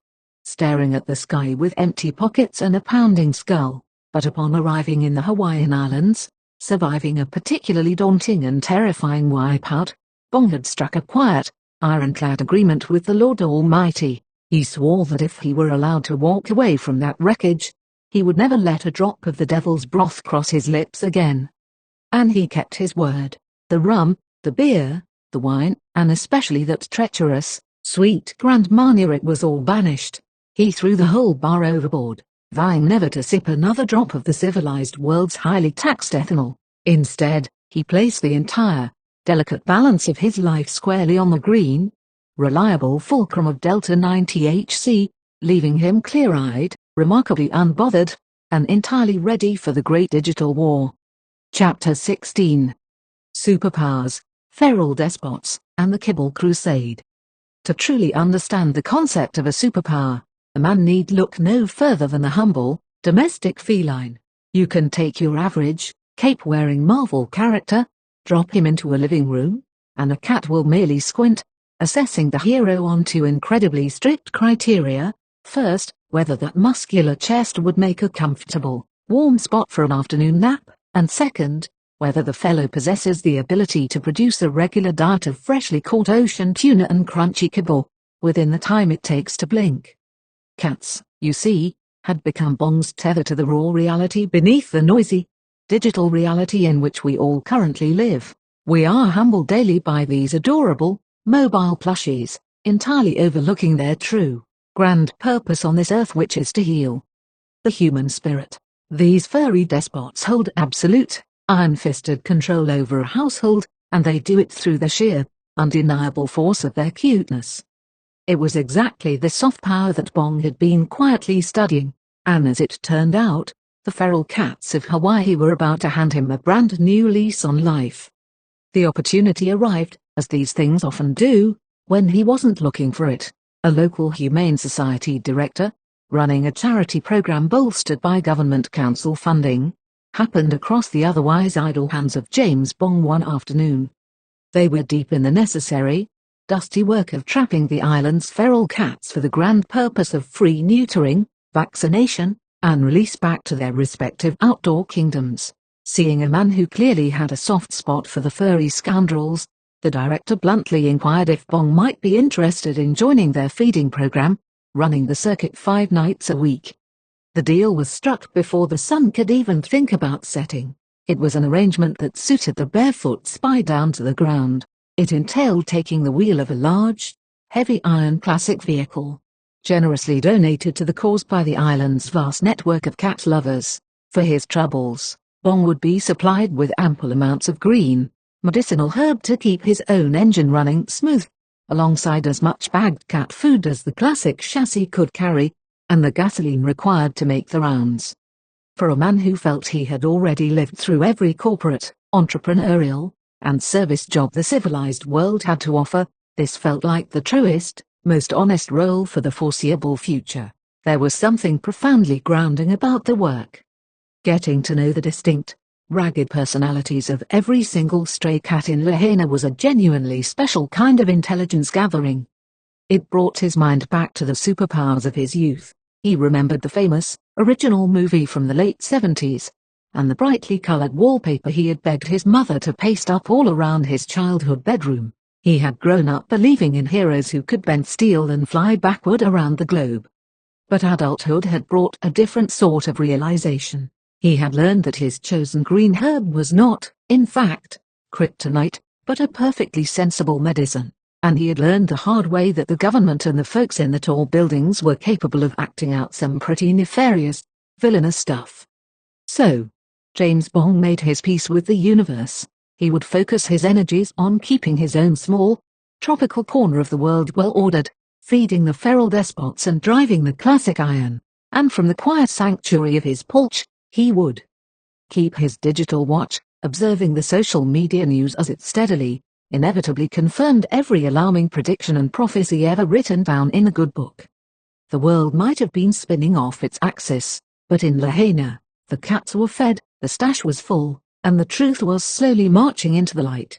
staring at the sky with empty pockets and a pounding skull. But upon arriving in the Hawaiian Islands, surviving a particularly daunting and terrifying wipeout, Bong had struck a quiet, ironclad agreement with the Lord Almighty. He swore that if he were allowed to walk away from that wreckage, he would never let a drop of the devil's broth cross his lips again. And he kept his word. The rum, the beer, the wine, and especially that treacherous, sweet Grand Marnier, was all banished. He threw the whole bar overboard, vowing never to sip another drop of the civilized world's highly taxed ethanol. Instead, he placed the entire, delicate balance of his life squarely on the green, reliable fulcrum of Delta 9 THC, leaving him clear-eyed, remarkably unbothered, and entirely ready for the great digital war. Chapter 16. Superpowers, Feral Despots, and the Kibble Crusade. To truly understand the concept of a superpower, a man need look no further than the humble, domestic feline. You can take your average, cape-wearing Marvel character, drop him into a living room, and a cat will merely squint, assessing the hero on two incredibly strict criteria. First, whether that muscular chest would make a comfortable, warm spot for an afternoon nap, and second, whether the fellow possesses the ability to produce a regular diet of freshly caught ocean tuna and crunchy kibble, within the time it takes to blink. Cats, you see, had become Bong's tether to the raw reality beneath the noisy, digital reality in which we all currently live. We are humbled daily by these adorable, mobile plushies, entirely overlooking their true, grand purpose on this earth, which is to heal the human spirit. These furry despots hold absolute, iron-fisted control over a household, and they do it through the sheer, undeniable force of their cuteness. It was exactly this soft power that Bong had been quietly studying, and as it turned out, the feral cats of Hawaii were about to hand him a brand new lease on life. The opportunity arrived, as these things often do, when he wasn't looking for it. A local Humane Society director, running a charity program bolstered by government council funding, happened across the otherwise idle hands of James Bong one afternoon. They were deep in the necessary, dusty work of trapping the island's feral cats for the grand purpose of free neutering, vaccination, and release back to their respective outdoor kingdoms. Seeing a man who clearly had a soft spot for the furry scoundrels, the director bluntly inquired if Bong might be interested in joining their feeding program, running the circuit 5 nights a week. The deal was struck before the sun could even think about setting. It was an arrangement that suited the barefoot spy down to the ground. It entailed taking the wheel of a large, heavy iron classic vehicle, generously donated to the cause by the island's vast network of cat lovers. For his troubles, Bong would be supplied with ample amounts of green, medicinal herb to keep his own engine running smooth, alongside as much bagged cat food as the classic chassis could carry, and the gasoline required to make the rounds. For a man who felt he had already lived through every corporate, entrepreneurial, and service job the civilized world had to offer, this felt like the truest, most honest role for the foreseeable future. There was something profoundly grounding about the work. Getting to know the distinct, ragged personalities of every single stray cat in Lahaina was a genuinely special kind of intelligence gathering. It brought his mind back to the superpowers of his youth. He remembered the famous, original movie from the late 70s, and the brightly colored wallpaper he had begged his mother to paste up all around his childhood bedroom. He had grown up believing in heroes who could bend steel and fly backward around the globe. But adulthood had brought a different sort of realization. He had learned that his chosen green herb was not, in fact, kryptonite, but a perfectly sensible medicine. And he had learned the hard way that the government and the folks in the tall buildings were capable of acting out some pretty nefarious, villainous stuff. So, James Bong made his peace with the universe. He would focus his energies on keeping his own small, tropical corner of the world well ordered, feeding the feral despots and driving the classic iron, and from the quiet sanctuary of his porch, he would keep his digital watch, observing the social media news as it steadily, inevitably confirmed every alarming prediction and prophecy ever written down in a good book. The world might have been spinning off its axis, but in Lahaina, the cats were fed, the stash was full, and the truth was slowly marching into the light.